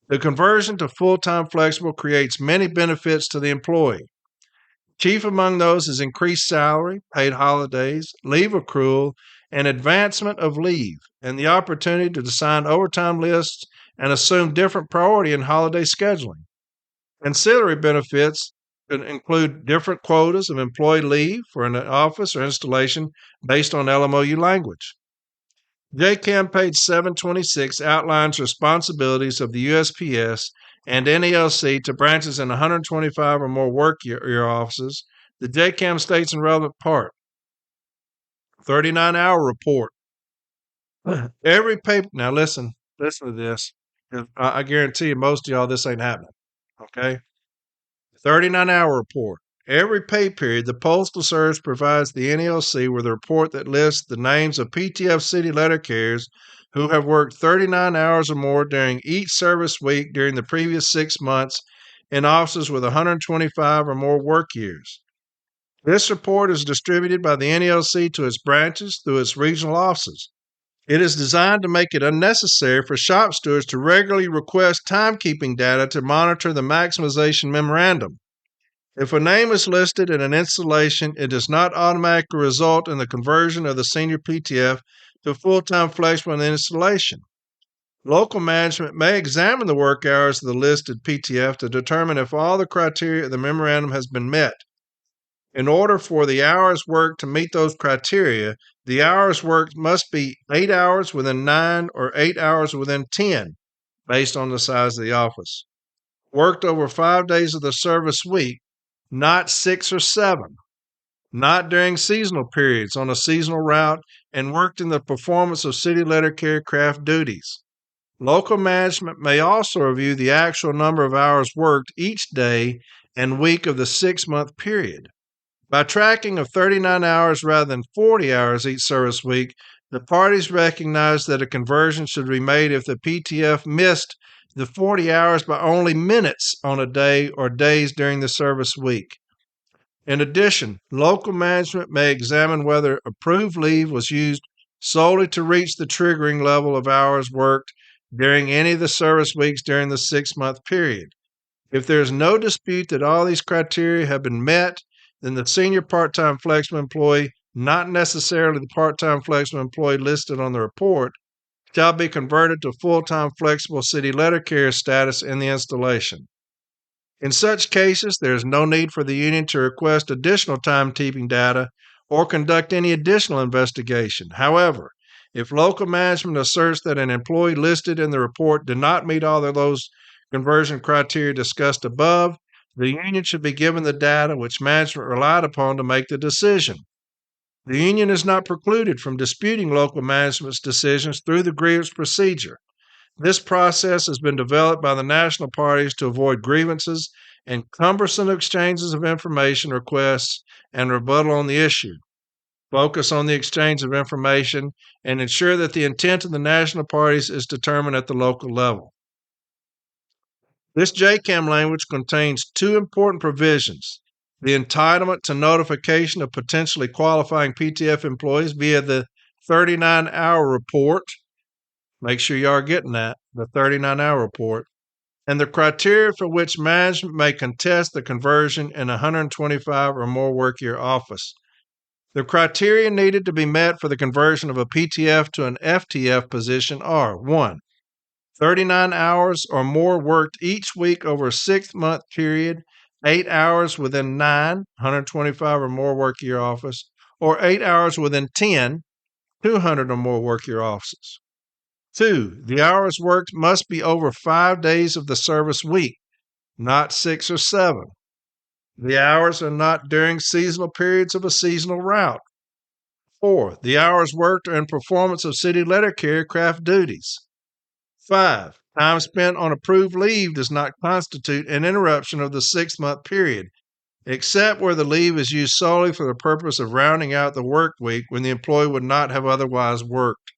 The conversion to full-time flexible creates many benefits to the employee. Chief among those is increased salary, paid holidays, leave accrual, and advancement of leave, and the opportunity to assign overtime lists and assume different priority in holiday scheduling. Ancillary benefits could include different quotas of employee leave for an office or installation based on LMOU language. JCAM page 726 outlines responsibilities of the USPS and NALC to branches in 125 or more work year offices. The JCAM states in relevant part, 39-hour report. Every paper, now listen to this. I guarantee you most of y'all this ain't happening, okay? 39-hour report. Every pay period, the Postal Service provides the NALC with a report that lists the names of PTF city letter carriers who have worked 39 hours or more during each service week during the previous 6 months in offices with 125 or more work years. This report is distributed by the NALC to its branches through its regional offices. It is designed to make it unnecessary for shop stewards to regularly request timekeeping data to monitor the maximization memorandum. If a name is listed in an installation, it does not automatically result in the conversion of the senior PTF to full-time flexible in the installation. Local management may examine the work hours of the listed PTF to determine if all the criteria of the memorandum has been met. In order for the hours worked to meet those criteria, the hours worked must be 8 hours within 9 or 8 hours within 10, based on the size of the office. Worked over 5 days of the service week, not 6 or 7. Not during seasonal periods on a seasonal route, and worked in the performance of city letter carrier craft duties. Local management may also review the actual number of hours worked each day and week of the 6-month period. By tracking of 39 hours rather than 40 hours each service week, the parties recognize that a conversion should be made if the PTF missed the 40 hours by only minutes on a day or days during the service week. In addition, local management may examine whether approved leave was used solely to reach the triggering level of hours worked during any of the service weeks during the 6-month period. If there is no dispute that all these criteria have been met, then the senior part-time flexible employee, not necessarily the part-time flexible employee listed on the report, shall be converted to full-time flexible city letter carrier status in the installation. In such cases, there is no need for the union to request additional timekeeping data or conduct any additional investigation. However, if local management asserts that an employee listed in the report did not meet all of those conversion criteria discussed above, the union should be given the data which management relied upon to make the decision. The union is not precluded from disputing local management's decisions through the grievance procedure. This process has been developed by the national parties to avoid grievances and cumbersome exchanges of information requests and rebuttal on the issue. Focus on the exchange of information and ensure that the intent of the national parties is determined at the local level. This JCAM language contains two important provisions: the entitlement to notification of potentially qualifying PTF employees via the 39-hour report. Make sure you are getting that, the 39-hour report, and the criteria for which management may contest the conversion in a 125 or more work year office. The criteria needed to be met for the conversion of a PTF to an FTF position are 1. 39 hours or more worked each week over a 6-month period, 8 hours within 9, 125 or more work year office, or 8 hours within 10, 200 or more work year offices. 2. The hours worked must be over 5 days of the service week, not 6 or 7. The hours are not during seasonal periods of a seasonal route. 4. The hours worked are in performance of city letter carrier craft duties. 5. Time spent on approved leave does not constitute an interruption of the 6-month period, except where the leave is used solely for the purpose of rounding out the work week when the employee would not have otherwise worked.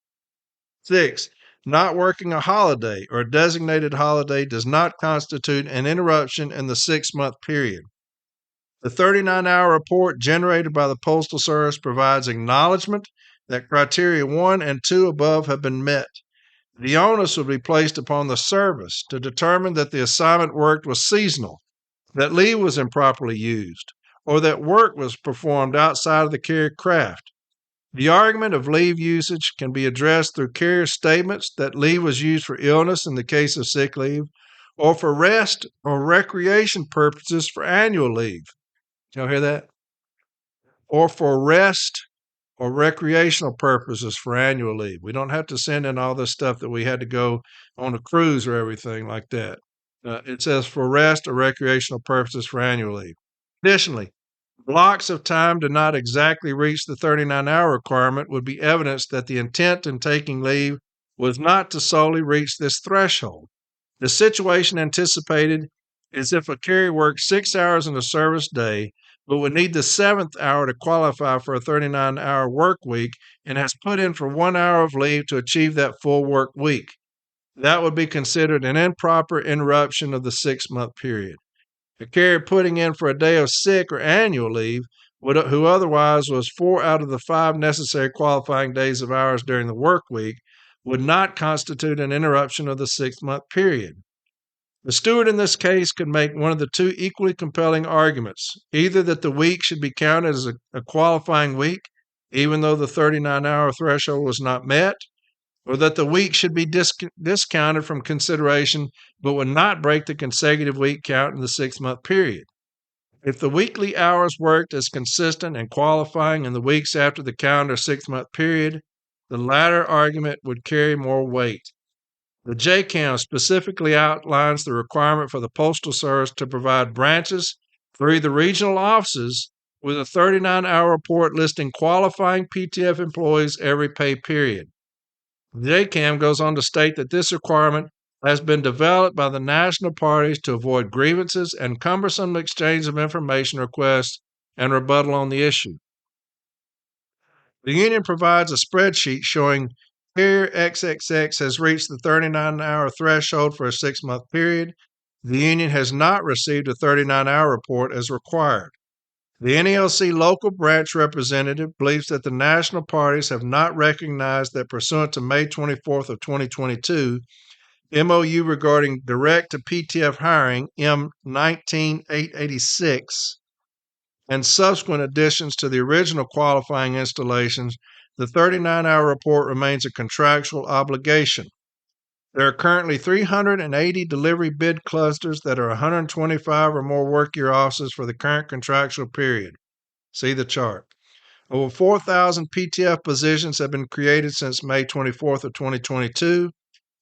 6. Not working a holiday or a designated holiday does not constitute an interruption in the 6-month period. The 39-hour report generated by the Postal Service provides acknowledgement that criteria 1 and 2 above have been met. The onus will be placed upon the service to determine that the assignment worked was seasonal, that leave was improperly used, or that work was performed outside of the carrier craft. The argument of leave usage can be addressed through carrier statements that leave was used for illness in the case of sick leave, or for rest or recreation purposes for annual leave. Did y'all hear that? Or for rest or recreational purposes for annual leave. We don't have to send in all this stuff that we had to go on a cruise or everything like that. It says for rest or recreational purposes for annual leave. Additionally, blocks of time do not exactly reach the 39-hour requirement would be evidence that the intent in taking leave was not to solely reach this threshold. The situation anticipated is if a carrier works 6 hours in a service day, but would need the 7th hour to qualify for a 39-hour work week and has put in for 1 hour of leave to achieve that full work week. That would be considered an improper interruption of the 6-month period. A carrier putting in for a day of sick or annual leave, who otherwise was 4 out of the 5 necessary qualifying days of hours during the work week, would not constitute an interruption of the 6-month period. The steward in this case could make one of the two equally compelling arguments, either that the week should be counted as a qualifying week, even though the 39-hour threshold was not met, or that the week should be discounted from consideration but would not break the consecutive week count in the 6-month period. If the weekly hours worked is consistent and qualifying in the weeks after the calendar 6-month period, the latter argument would carry more weight. The JCAM specifically outlines the requirement for the Postal Service to provide branches for either regional offices with a 39-hour report listing qualifying PTF employees every pay period. JCAM goes on to state that this requirement has been developed by the national parties to avoid grievances and cumbersome exchange of information requests and rebuttal on the issue. The union provides a spreadsheet showing carrier XXX has reached the 39-hour threshold for a 6-month period. The union has not received a 39-hour report as required. The NELC local branch representative believes that the national parties have not recognized that pursuant to May 24th of 2022, MOU regarding direct to PTF hiring M19886 and subsequent additions to the original qualifying installations, the 39-hour report remains a contractual obligation. There are currently 380 delivery bid clusters that are 125 or more work year offices for the current contractual period. See the chart. Over 4,000 PTF positions have been created since May 24th of 2022.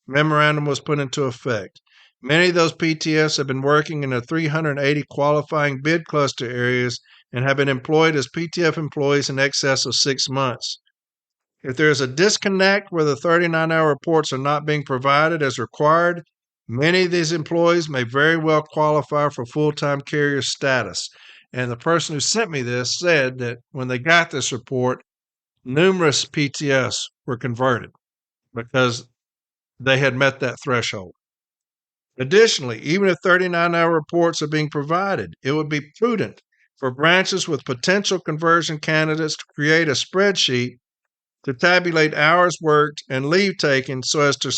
Memorandum was put into effect. Many of those PTFs have been working in the 380 qualifying bid cluster areas and have been employed as PTF employees in excess of 6 months. If there is a disconnect where the 39-hour reports are not being provided as required, many of these employees may very well qualify for full-time carrier status. And the person who sent me this said that when they got this report, numerous PTFs were converted because they had met that threshold. Additionally, even if 39-hour reports are being provided, it would be prudent for branches with potential conversion candidates to create a spreadsheet to tabulate hours worked and leave taken so as to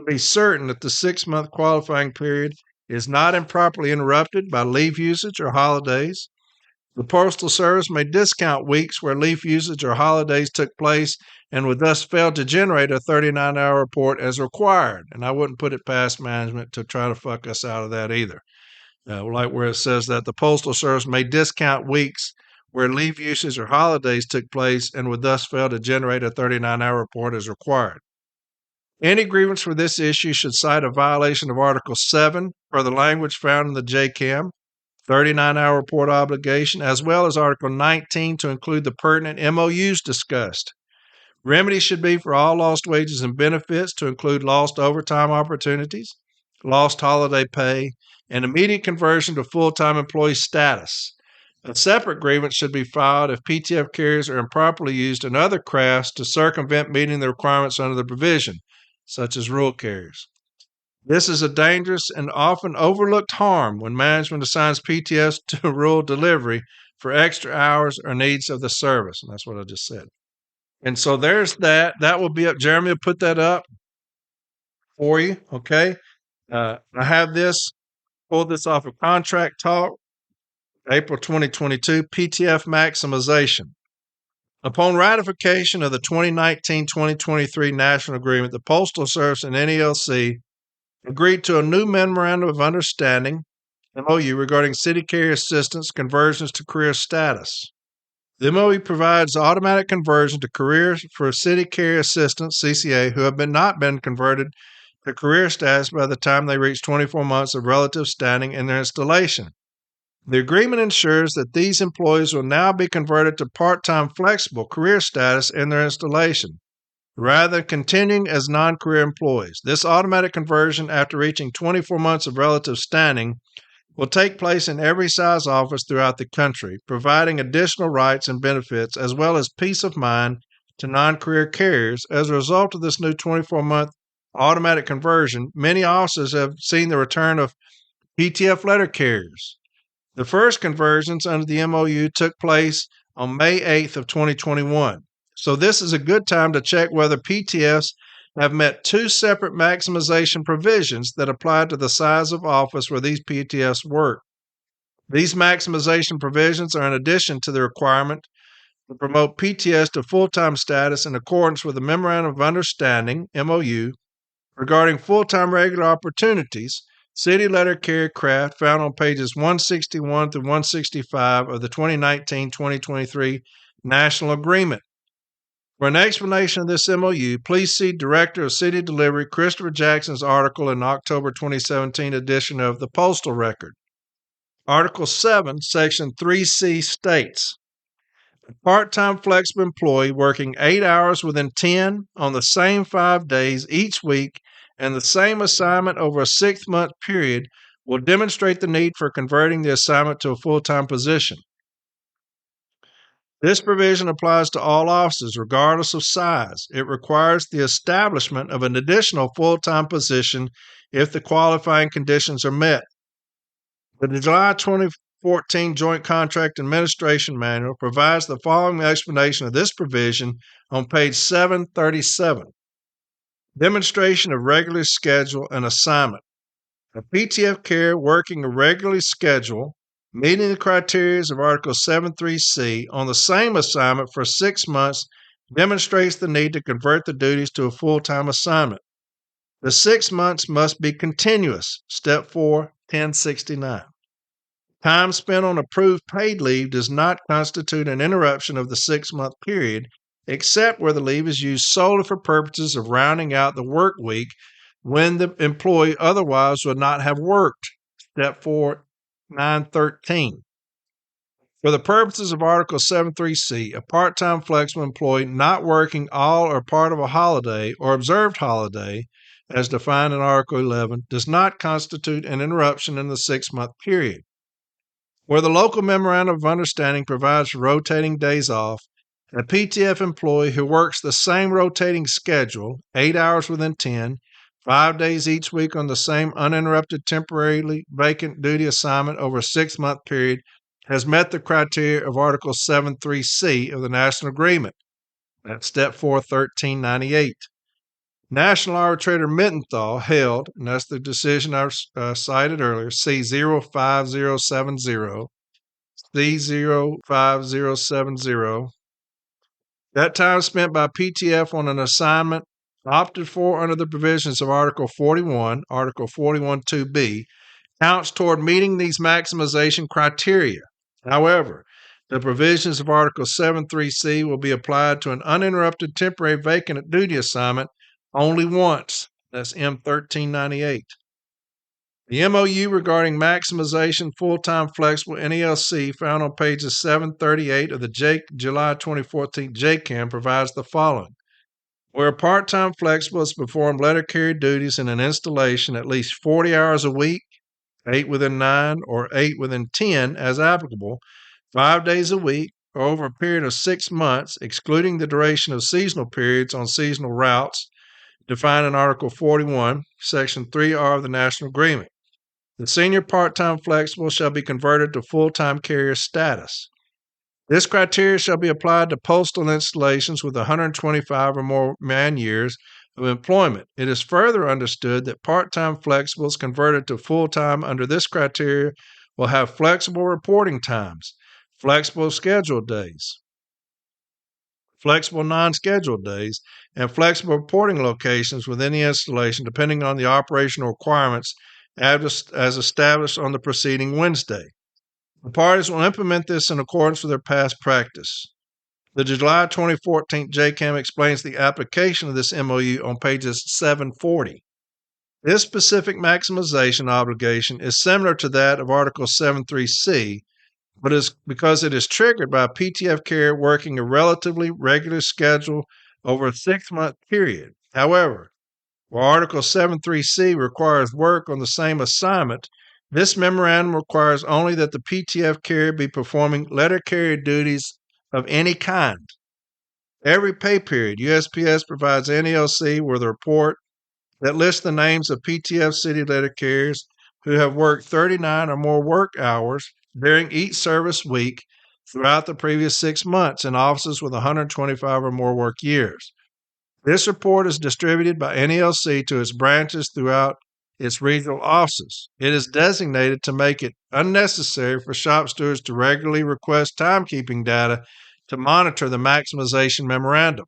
be certain that the 6-month qualifying period is not improperly interrupted by leave usage or holidays. The Postal Service may discount weeks where leave usage or holidays took place and would thus fail to generate a 39-hour report as required. And I wouldn't put it past management to try to fuck us out of that either. Like where it says that the Postal Service may discount weeks where leave usage or holidays took place and would thus fail to generate a 39-hour report as required. Any grievance for this issue should cite a violation of Article 7 for the language found in the JCAM 39-hour report obligation, as well as Article 19 to include the pertinent MOUs discussed. Remedies should be for all lost wages and benefits to include lost overtime opportunities, lost holiday pay, and immediate conversion to full-time employee status. A separate grievance should be filed if PTF carriers are improperly used in other crafts to circumvent meeting the requirements under the provision, such as rural carriers. This is a dangerous and often overlooked harm when management assigns PTFs to rural delivery for extra hours or needs of the service. And that's what I just said. And so there's that. That will be up. Jeremy will put that up for you. Okay. I have this, pulled this off of Contract Talk, April 2022, PTF maximization. Upon ratification of the 2019-2023 National Agreement, the Postal Service and NELC agreed to a new Memorandum of Understanding, MOU, regarding city carrier assistance conversions to career status. The MOU provides automatic conversion to career for city carrier assistants, CCA, who have not been converted to career status by the time they reach 24 months of relative standing in their installation. The agreement ensures that these employees will now be converted to part-time flexible career status in their installation, rather than continuing as non-career employees. This automatic conversion after reaching 24 months of relative standing will take place in every size office throughout the country, providing additional rights and benefits as well as peace of mind to non-career carriers. As a result of this new 24-month automatic conversion, many offices have seen the return of PTF letter carriers. The first conversions under the MOU took place on May 8th of 2021. So this is a good time to check whether PTFs have met two separate maximization provisions that apply to the size of office where these PTFs work. These maximization provisions are in addition to the requirement to promote PTS to full-time status in accordance with the Memorandum of Understanding, MOU, regarding full-time regular opportunities, city letter carrier craft, found on pages 161 through 165 of the 2019-2023 National Agreement. For an explanation of this MOU, please see Director of City Delivery Christopher Jackson's article in October 2017 edition of the Postal Record. Article 7, Section 3C states, a part-time flexible employee working 8 hours within 10 on the same 5 days each week and the same assignment over a 6-month period will demonstrate the need for converting the assignment to a full-time position. This provision applies to all offices, regardless of size. It requires the establishment of an additional full-time position if the qualifying conditions are met. The July 2014 Joint Contract Administration Manual provides the following explanation of this provision on page 737. Demonstration of regularly scheduled and assignment. A PTF carrier working a regularly scheduled, meeting the criteria of Article 73C on the same assignment for 6 months demonstrates the need to convert the duties to a full-time assignment. The 6 months must be continuous. Step 4, 1069. Time spent on approved paid leave does not constitute an interruption of the 6-month period, except where the leave is used solely for purposes of rounding out the work week when the employee otherwise would not have worked. Step 4, 913. For the purposes of Article 73C, a part-time flexible employee not working all or part of a holiday or observed holiday, as defined in Article 11, does not constitute an interruption in the 6-month period. Where the local memorandum of understanding provides for rotating days off, a PTF employee who works the same rotating schedule, 8 hours within 10, 5 days each week on the same uninterrupted temporarily vacant duty assignment over a 6-month period, has met the criteria of Article 7.3c of the National Agreement. That's Step 4, 1398. National Arbitrator Mittenthal held, and that's the decision I cited earlier, C05070, C05070. That time spent by PTF on an assignment opted for under the provisions of Article 41, Article 41.2b, counts toward meeting these maximization criteria. However, the provisions of Article 7.3c will be applied to an uninterrupted temporary vacant duty assignment only once. That's M1398. The MOU regarding maximization full-time flexible NELC found on pages 738 of the July 2014 JCAM provides the following. Where a part-time flexible has performed letter carrier duties in an installation at least 40 hours a week, 8 within 9 or 8 within 10 as applicable, 5 days a week, or over a period of 6 months, excluding the duration of seasonal periods on seasonal routes, defined in Article 41, Section 3R of the National Agreement. The senior part-time flexible shall be converted to full-time carrier status. This criteria shall be applied to postal installations with 125 or more man-years of employment. It is further understood that part-time flexibles converted to full-time under this criteria will have flexible reporting times, flexible scheduled days, flexible non-scheduled days, and flexible reporting locations within the installation depending on the operational requirements as established on the preceding Wednesday. The parties will implement this in accordance with their past practice. The July 2014 JCAM explains the application of this MOU on pages 740. This specific maximization obligation is similar to that of Article 7.3c, but is because it is triggered by a PTF carrier working a relatively regular schedule over a 6-month period. However, where Article 7.3c requires work on the same assignment, this memorandum requires only that the PTF carrier be performing letter carrier duties of any kind. Every pay period, USPS provides NELC with a report that lists the names of PTF city letter carriers who have worked 39 or more work hours during each service week throughout the previous 6 months in offices with 125 or more work years. This report is distributed by NELC to its branches throughout its regional offices. It is designated to make it unnecessary for shop stewards to regularly request timekeeping data to monitor the maximization memorandum.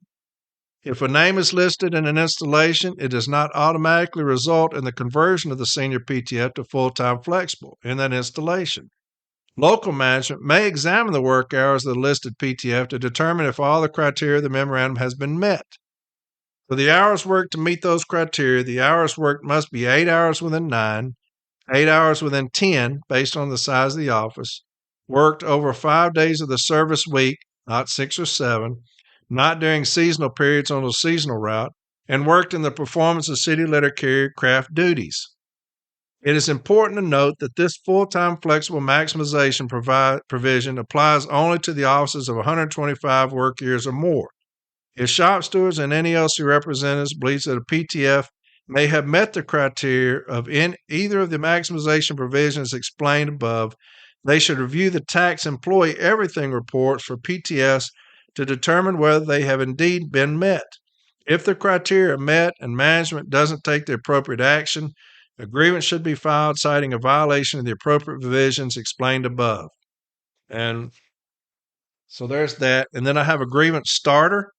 If a name is listed in an installation, it does not automatically result in the conversion of the senior PTF to full-time flexible in that installation. Local management may examine the work hours of the listed PTF to determine if all the criteria of the memorandum has been met. For the hours worked to meet those criteria, the hours worked must be 8 hours within 9, 8 hours within 10, based on the size of the office, worked over 5 days of the service week, not 6 or 7, not during seasonal periods on a seasonal route, and worked in the performance of city letter carrier craft duties. It is important to note that this full-time flexible maximization provision applies only to the offices of 125 work years or more. If shop stewards and NELC representatives believe that a PTF may have met the criteria of either of the maximization provisions explained above, they should review the tax employee everything reports for PTS to determine whether they have indeed been met. If the criteria are met and management doesn't take the appropriate action, a grievance should be filed citing a violation of the appropriate provisions explained above. And so there's that. And then I have a grievance starter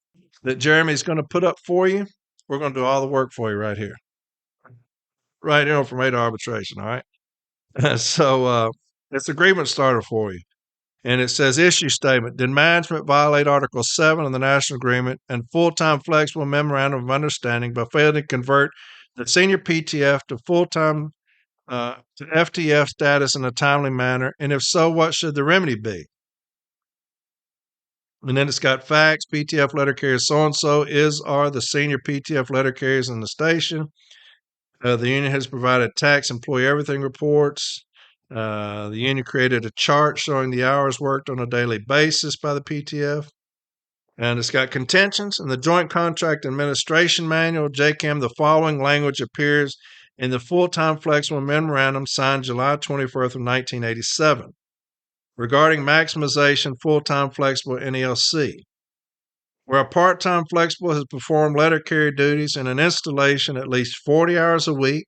that Jeremy's going to put up for you. We're going to do all the work for you right here. Right here from arbitration, all right? So it's a grievance starter for you. And it says issue statement. Did management violate Article 7 of the National Agreement and full-time flexible memorandum of understanding by failing to convert the senior PTF to full-time to FTF status in a timely manner? And if so, what should the remedy be? And then it's got facts. PTF letter carrier so-and-so are the senior PTF letter carriers in the station. The union has provided tax employee everything reports. The union created a chart showing the hours worked on a daily basis by the PTF. And it's got contentions. In the Joint Contract Administration Manual, JCAM, the following language appears in the full-time flexible memorandum signed July 21st of 1987 regarding maximization full-time flexible NELC. Where a part-time flexible has performed letter carrier duties in an installation at least 40 hours a week,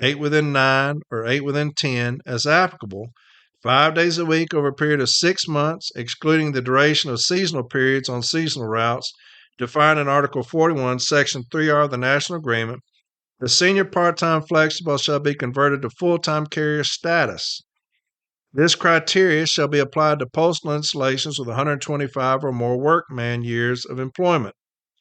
8 within 9 or 8 within 10 as applicable, 5 days a week over a period of 6 months, excluding the duration of seasonal periods on seasonal routes, defined in Article 41, Section 3R of the National Agreement, the senior part-time flexible shall be converted to full-time carrier status. This criteria shall be applied to postal installations with 125 or more workman years of employment.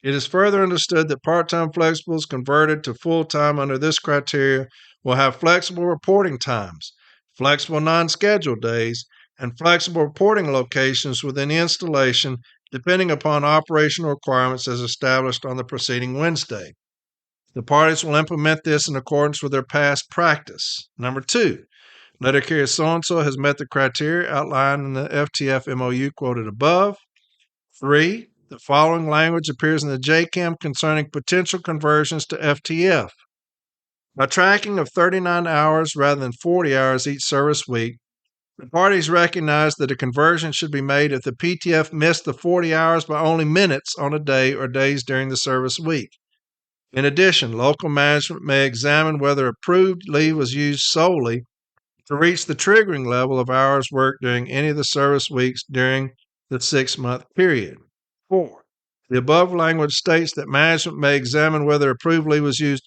It is further understood that part-time flexibles converted to full-time under this criteria will have flexible reporting times, flexible non-scheduled days, and flexible reporting locations within the installation, depending upon operational requirements as established on the preceding Wednesday. The parties will implement this in accordance with their past practice. Number 2, letter carrier so-and-so has met the criteria outlined in the FTF MOU quoted above. 3, the following language appears in the JCAM concerning potential conversions to FTF. By tracking of 39 hours rather than 40 hours each service week, the parties recognize that a conversion should be made if the PTF missed the 40 hours by only minutes on a day or days during the service week. In addition, local management may examine whether approved leave was used solely to reach the triggering level of hours worked during any of the service weeks during the 6-month period. 4, the above language states that management may examine whether approved leave was used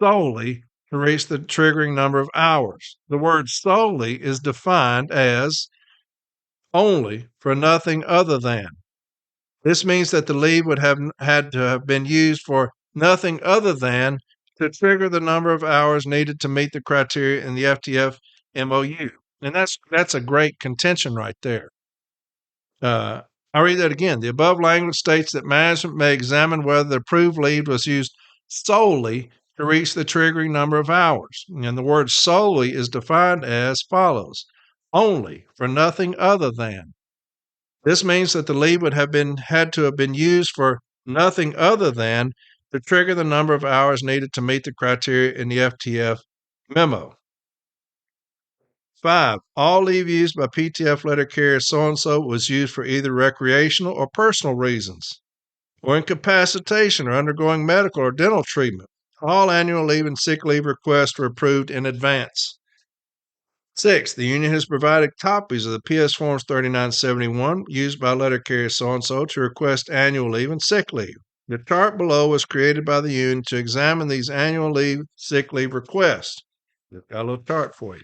solely to reach the triggering number of hours. The word solely is defined as only for nothing other than. This means that the leave would have had to have been used for nothing other than to trigger the number of hours needed to meet the criteria in the FTF MOU. And that's a great contention right there. I'll read that again. The above language states that management may examine whether the approved leave was used solely to reach the triggering number of hours. And the word solely is defined as follows: only for nothing other than. This means that the leave would have had to have been used for nothing other than to trigger the number of hours needed to meet the criteria in the FTF memo. 5, all leave used by PTF letter carrier so-and-so was used for either recreational or personal reasons, or incapacitation or undergoing medical or dental treatment. All annual leave and sick leave requests were approved in advance. 6, the union has provided copies of the PS Forms 3971 used by letter carrier so-and-so to request annual leave and sick leave. The chart below was created by the union to examine these annual leave, sick leave requests. I've got a little chart for you.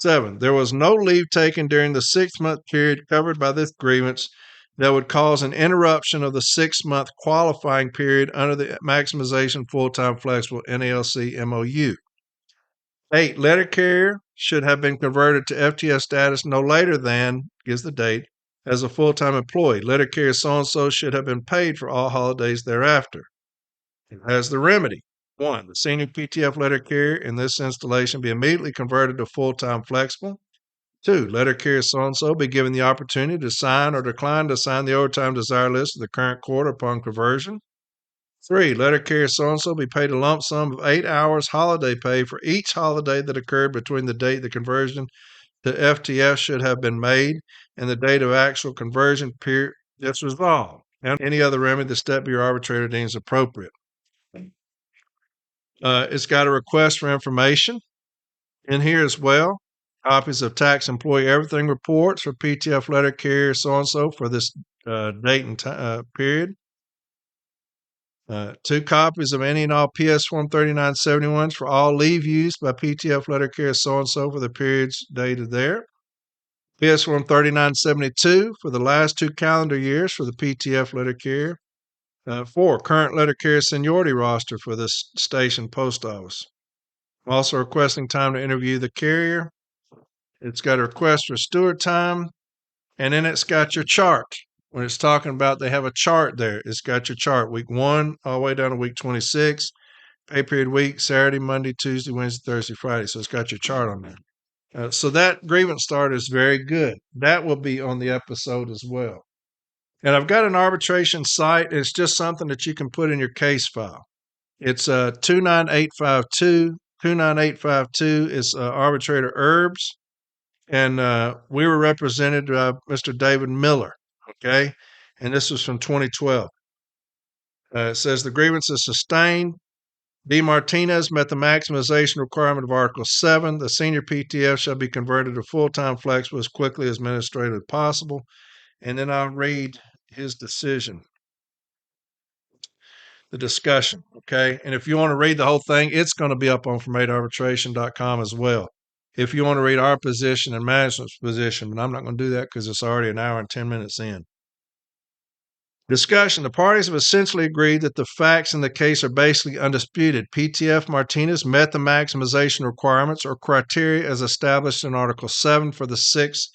7, there was no leave taken during the 6-month period covered by this grievance that would cause an interruption of the 6-month qualifying period under the maximization full-time flexible NELC MOU. 8, letter carrier should have been converted to FTS status no later than, gives the date, as a full-time employee. Letter carrier so-and-so should have been paid for all holidays thereafter. It has the remedy. 1, the senior PTF letter carrier in this installation be immediately converted to full-time flexible. 2, letter carrier so-and-so be given the opportunity to sign or decline to sign the overtime desire list of the current quarter upon conversion. 3, letter carrier so-and-so be paid a lump sum of 8 hours holiday pay for each holiday that occurred between the date the conversion to FTF should have been made and the date of actual conversion period is resolved, and any other remedy the step bureau arbitrator deems appropriate. It's got a request for information in here as well. Copies of tax employee everything reports for PTF letter carrier so-and-so for this date and period. 2 copies of any and all PS Form 3971s for all leave used by PTF letter carrier so-and-so for the periods dated there. PS Form 3972 for the last 2 calendar years for the PTF letter carrier. 4, current letter carrier seniority roster for this station post office. I'm also requesting time to interview the carrier. It's got a request for steward time, and then it's got your chart. When it's talking about, they have a chart there. It's got your chart, week 1 all the way down to week 26, pay period week, Saturday, Monday, Tuesday, Wednesday, Thursday, Friday. So it's got your chart on there. So that grievance start is very good. That will be on the episode as well. And I've got an arbitration site. It's just something that you can put in your case file. It's 29852. 29852 is arbitrator Herbs. And we were represented by Mr. David Miller, okay? And this was from 2012. It says the grievance is sustained. D. Martinez met the maximization requirement of Article 7. The senior PTF shall be converted to full-time flexible as quickly as administratively possible. And then I'll read his decision, the discussion, okay? And if you want to read the whole thing, it's going to be up on formatearbitration.com as well. If you want to read our position and management's position, but I'm not going to do that because it's already an hour and 10 minutes in. Discussion. The parties have essentially agreed that the facts in the case are basically undisputed. PTF Martinez met the maximization requirements or criteria as established in Article 7 for the 6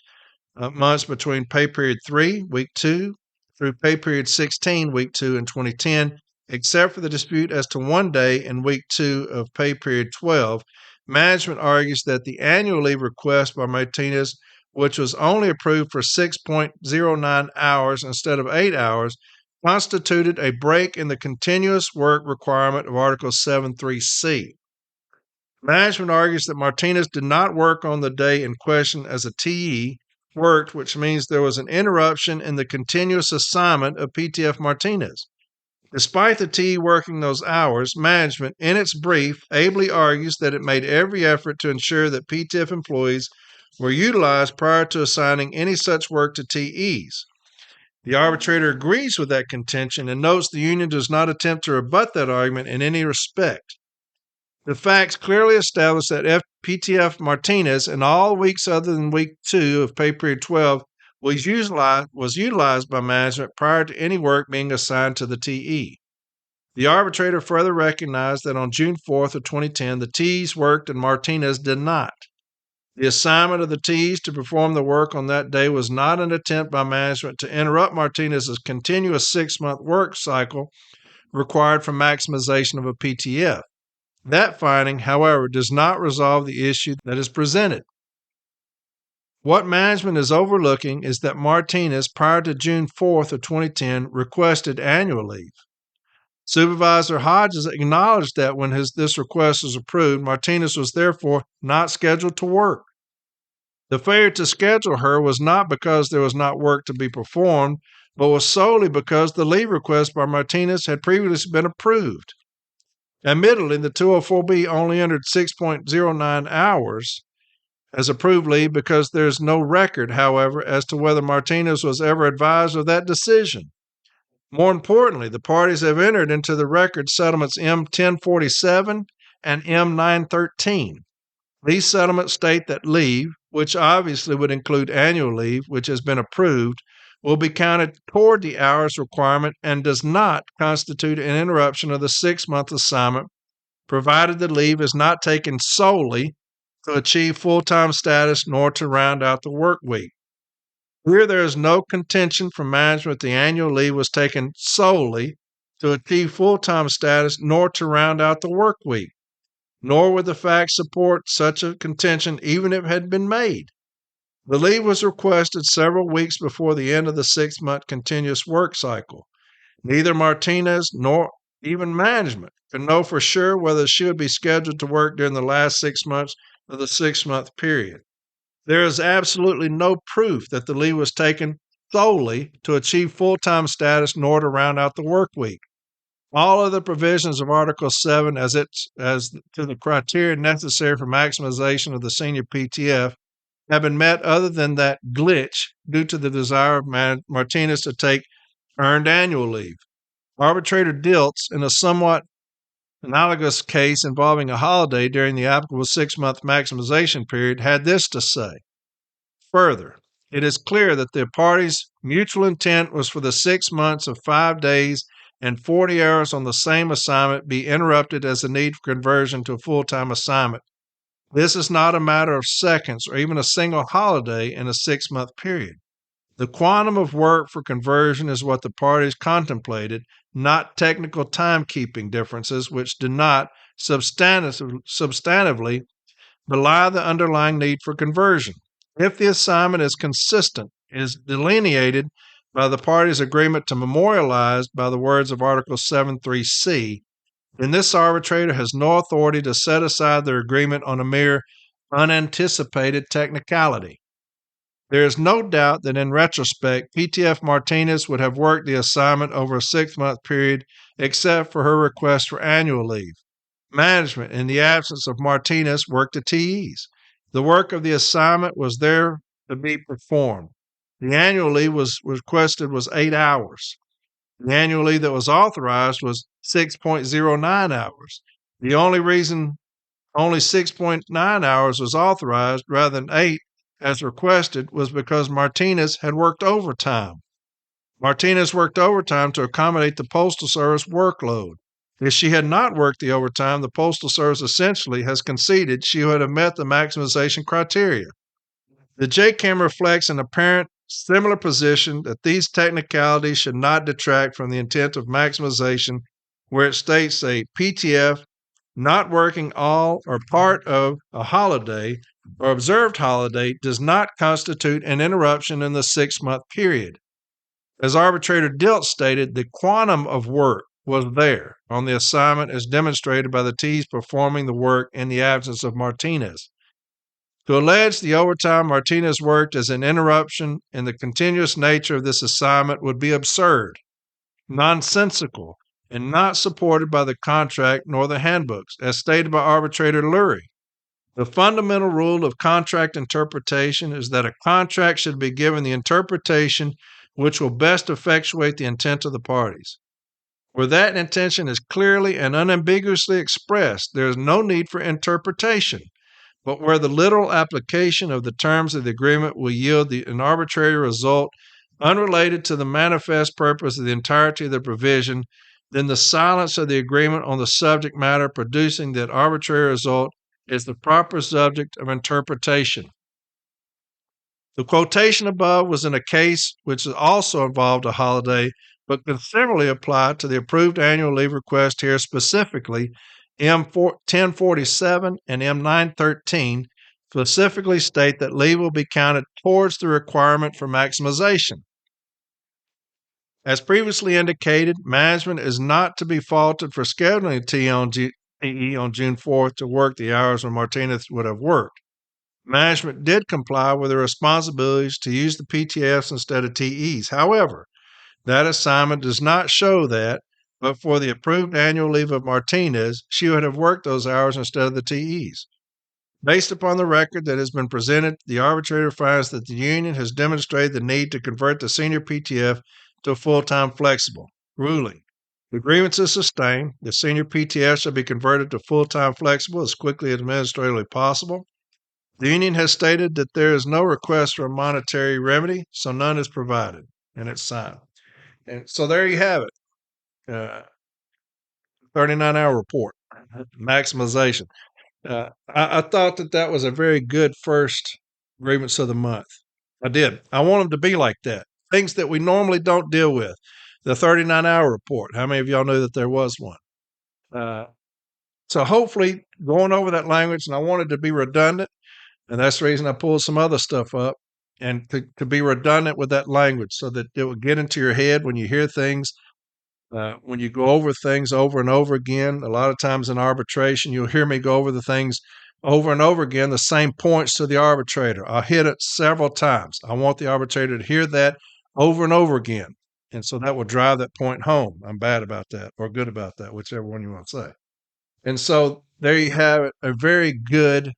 months between pay period 3, week 2, through pay period 16, week 2 in 2010, except for the dispute as to 1 day in week 2 of pay period 12. Management argues that the annual leave request by Martinez, which was only approved for 6.09 hours instead of 8 hours, constituted a break in the continuous work requirement of Article 7.3c. Management argues that Martinez did not work on the day in question as a TE worked, which means there was an interruption in the continuous assignment of PTF Martinez. Despite the TE working those hours, management, in its brief, ably argues that it made every effort to ensure that PTF employees were utilized prior to assigning any such work to TEs. The arbitrator agrees with that contention and notes the union does not attempt to rebut that argument in any respect. The facts clearly establish that PTF Martinez in all weeks other than week 2 of pay period 12 was utilized by management prior to any work being assigned to the TE. The arbitrator further recognized that on June 4th of 2010, the TEs worked and Martinez did not. The assignment of the TEs to perform the work on that day was not an attempt by management to interrupt Martinez's continuous 6-month work cycle required for maximization of a PTF. That finding, however, does not resolve the issue that is presented. What management is overlooking is that Martinez, prior to June 4th of 2010, requested annual leave. Supervisor Hodges acknowledged that when this request was approved, Martinez was therefore not scheduled to work. The failure to schedule her was not because there was not work to be performed, but was solely because the leave request by Martinez had previously been approved. Admittedly, the 204B only entered 6.09 hours as approved leave because there is no record, however, as to whether Martinez was ever advised of that decision. More importantly, the parties have entered into the record settlements M1047 and M913. These settlements state that leave, which obviously would include annual leave, which has been approved, will be counted toward the hours requirement and does not constitute an interruption of the 6-month assignment, provided the leave is not taken solely to achieve full-time status nor to round out the work week. Here there is no contention from management the annual leave was taken solely to achieve full-time status nor to round out the work week, nor would the facts support such a contention even if it had been made. The leave was requested several weeks before the end of the 6-month continuous work cycle. Neither Martinez nor even management could know for sure whether she would be scheduled to work during the last 6 months of the 6-month period. There is absolutely no proof that the leave was taken solely to achieve full-time status nor to round out the work week. All of the provisions of Article 7 as to the criteria necessary for maximization of the senior PTF have been met other than that glitch due to the desire of Martinez to take earned annual leave. Arbitrator Dilts, in a somewhat analogous case involving a holiday during the applicable 6-month maximization period, had this to say. Further, it is clear that the parties' mutual intent was for the 6 months of 5 days and 40 hours on the same assignment be interrupted as the need for conversion to a full-time assignment. This is not a matter of seconds or even a single holiday in a 6-month period. The quantum of work for conversion is what the parties contemplated, not technical timekeeping differences which do not substantively belie the underlying need for conversion. If the assignment is consistent, is delineated by the parties' agreement to memorialize by the words of Article 7.3c, then this arbitrator has no authority to set aside their agreement on a mere unanticipated technicality. There is no doubt that in retrospect, PTF Martinez would have worked the assignment over a 6-month period except for her request for annual leave. Management, in the absence of Martinez, worked the TEs. The work of the assignment was there to be performed. The annual leave was requested was 8 hours. The annual leave that was authorized was 6.09 hours. The only reason only 6.9 hours was authorized rather than 8 as requested was because Martinez had worked overtime. Martinez worked overtime to accommodate the Postal Service workload. If she had not worked the overtime, the Postal Service essentially has conceded she would have met the maximization criteria. The JCAM reflects an apparent similar position that these technicalities should not detract from the intent of maximization, where it states a PTF not working all or part of a holiday or observed holiday does not constitute an interruption in the 6-month period. As Arbitrator Dilts stated, the quantum of work was there on the assignment as demonstrated by the T's performing the work in the absence of Martinez. To allege the overtime Martinez worked as an interruption in the continuous nature of this assignment would be absurd, nonsensical, and not supported by the contract nor the handbooks, as stated by Arbitrator Lurie. The fundamental rule of contract interpretation is that a contract should be given the interpretation which will best effectuate the intent of the parties. Where that intention is clearly and unambiguously expressed, there is no need for interpretation. But where the literal application of the terms of the agreement will yield an arbitrary result unrelated to the manifest purpose of the entirety of the provision, then the silence of the agreement on the subject matter producing that arbitrary result is the proper subject of interpretation. The quotation above was in a case which also involved a holiday, but can similarly apply to the approved annual leave request here, specifically M1047 and M913 specifically state that leave will be counted towards the requirement for maximization. As previously indicated, management is not to be faulted for scheduling TE on June 4th to work the hours when Martinez would have worked. Management did comply with their responsibilities to use the PTFs instead of TEs. However, that assignment does not show that, but for the approved annual leave of Martinez, she would have worked those hours instead of the TEs. Based upon the record that has been presented, the arbitrator finds that the union has demonstrated the need to convert the senior PTF to a full-time flexible. Ruling. The grievance is sustained. The senior PTF shall be converted to full-time flexible as quickly as administratively possible. The union has stated that there is no request for a monetary remedy, so none is provided, and it's signed. And so there you have it. 39-hour report, maximization. I thought that that was a very good first grievance of the month. I did. I want them to be like that. Things that we normally don't deal with. The 39-hour report. How many of y'all knew that there was one? Uh, so hopefully going over that language, and I wanted to be redundant, and that's the reason I pulled some other stuff up, and to be redundant with that language so that it would get into your head when you hear things. When you go over things over and over again, a lot of times in arbitration, you'll hear me go over the things over and over again, the same points to the arbitrator. I'll hit it several times. I want the arbitrator to hear that over and over again. And so that will drive that point home. I'm bad about that or good about that, whichever one you want to say. And so there you have it. A very good,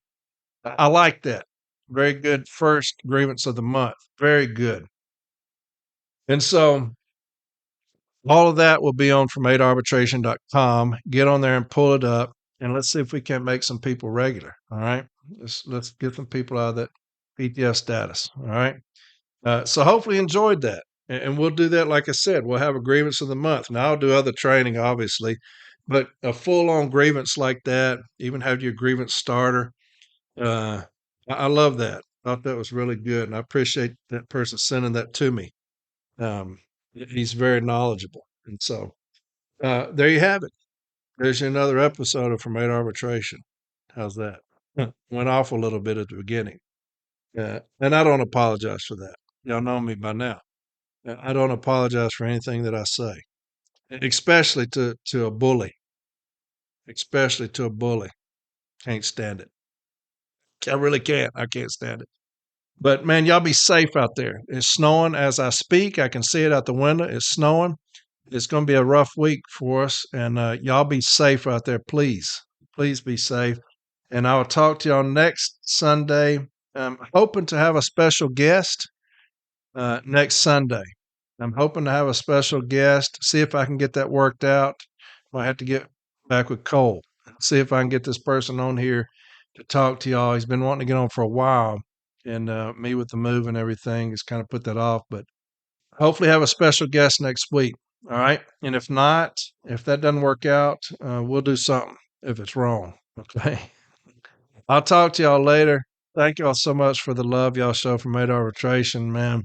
I like that. Very good first grievance of the month. Very good. And so all of that will be on from 8arbitration.com. Get on there and pull it up, and let's see if we can make some people regular. All right, let's get some people out of that PTS status. All right. So hopefully you enjoyed that, and we'll do that. Like I said, we'll have a grievance of the month. Now I'll do other training, obviously, but a full-on grievance like that, even have your grievance starter. Uh, I love that. Thought that was really good, and I appreciate that person sending that to me. Um, he's very knowledgeable. And so there you have it. There's another episode of From 8 Arbitration. How's that? Went off a little bit at the beginning. And I don't apologize for that. Y'all know me by now. I don't apologize for anything that I say, especially to a bully, especially to a bully. Can't stand it. I really can't. I can't stand it. But man, y'all be safe out there. It's snowing as I speak. I can see it out the window. It's snowing. It's going to be a rough week for us, and y'all be safe out there, please. Please be safe. And I will talk to y'all next Sunday. I'm hoping to have a special guest next Sunday. I'm hoping to have a special guest. See if I can get that worked out. I have to get back with Cole. See if I can get this person on here to talk to y'all. He's been wanting to get on for a while, and me with the move and everything has kind of put that off. But hopefully, have a special guest next week. All right. And if not, if that doesn't work out, we'll do something if it's wrong. Okay. I'll talk to y'all later. Thank y'all so much for the love y'all show for Made Arbitration, man.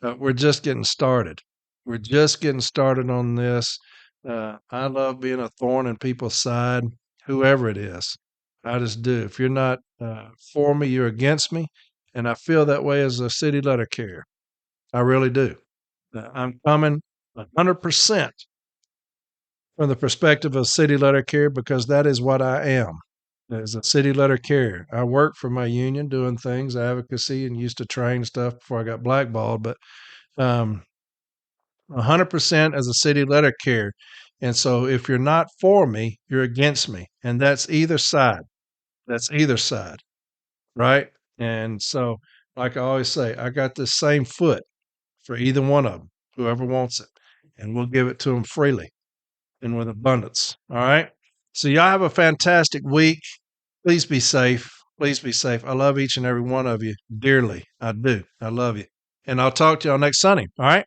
We're just getting started. We're just getting started on this. I love being a thorn in people's side, whoever it is. I just do. If you're not for me, you're against me. And I feel that way as a city letter carrier. I really do. I'm coming 100% from the perspective of city letter carrier because that is what I am as a city letter carrier. I work for my union doing things, advocacy, and used to train stuff before I got blackballed, but 100% as a city letter carrier. And so if you're not for me, you're against me. And that's either side. That's either side. Right. And so, like I always say, I got this same foot for either one of them, whoever wants it. And we'll give it to them freely and with abundance. All right. So y'all have a fantastic week. Please be safe. Please be safe. I love each and every one of you dearly. I do. I love you. And I'll talk to y'all next Sunday. All right.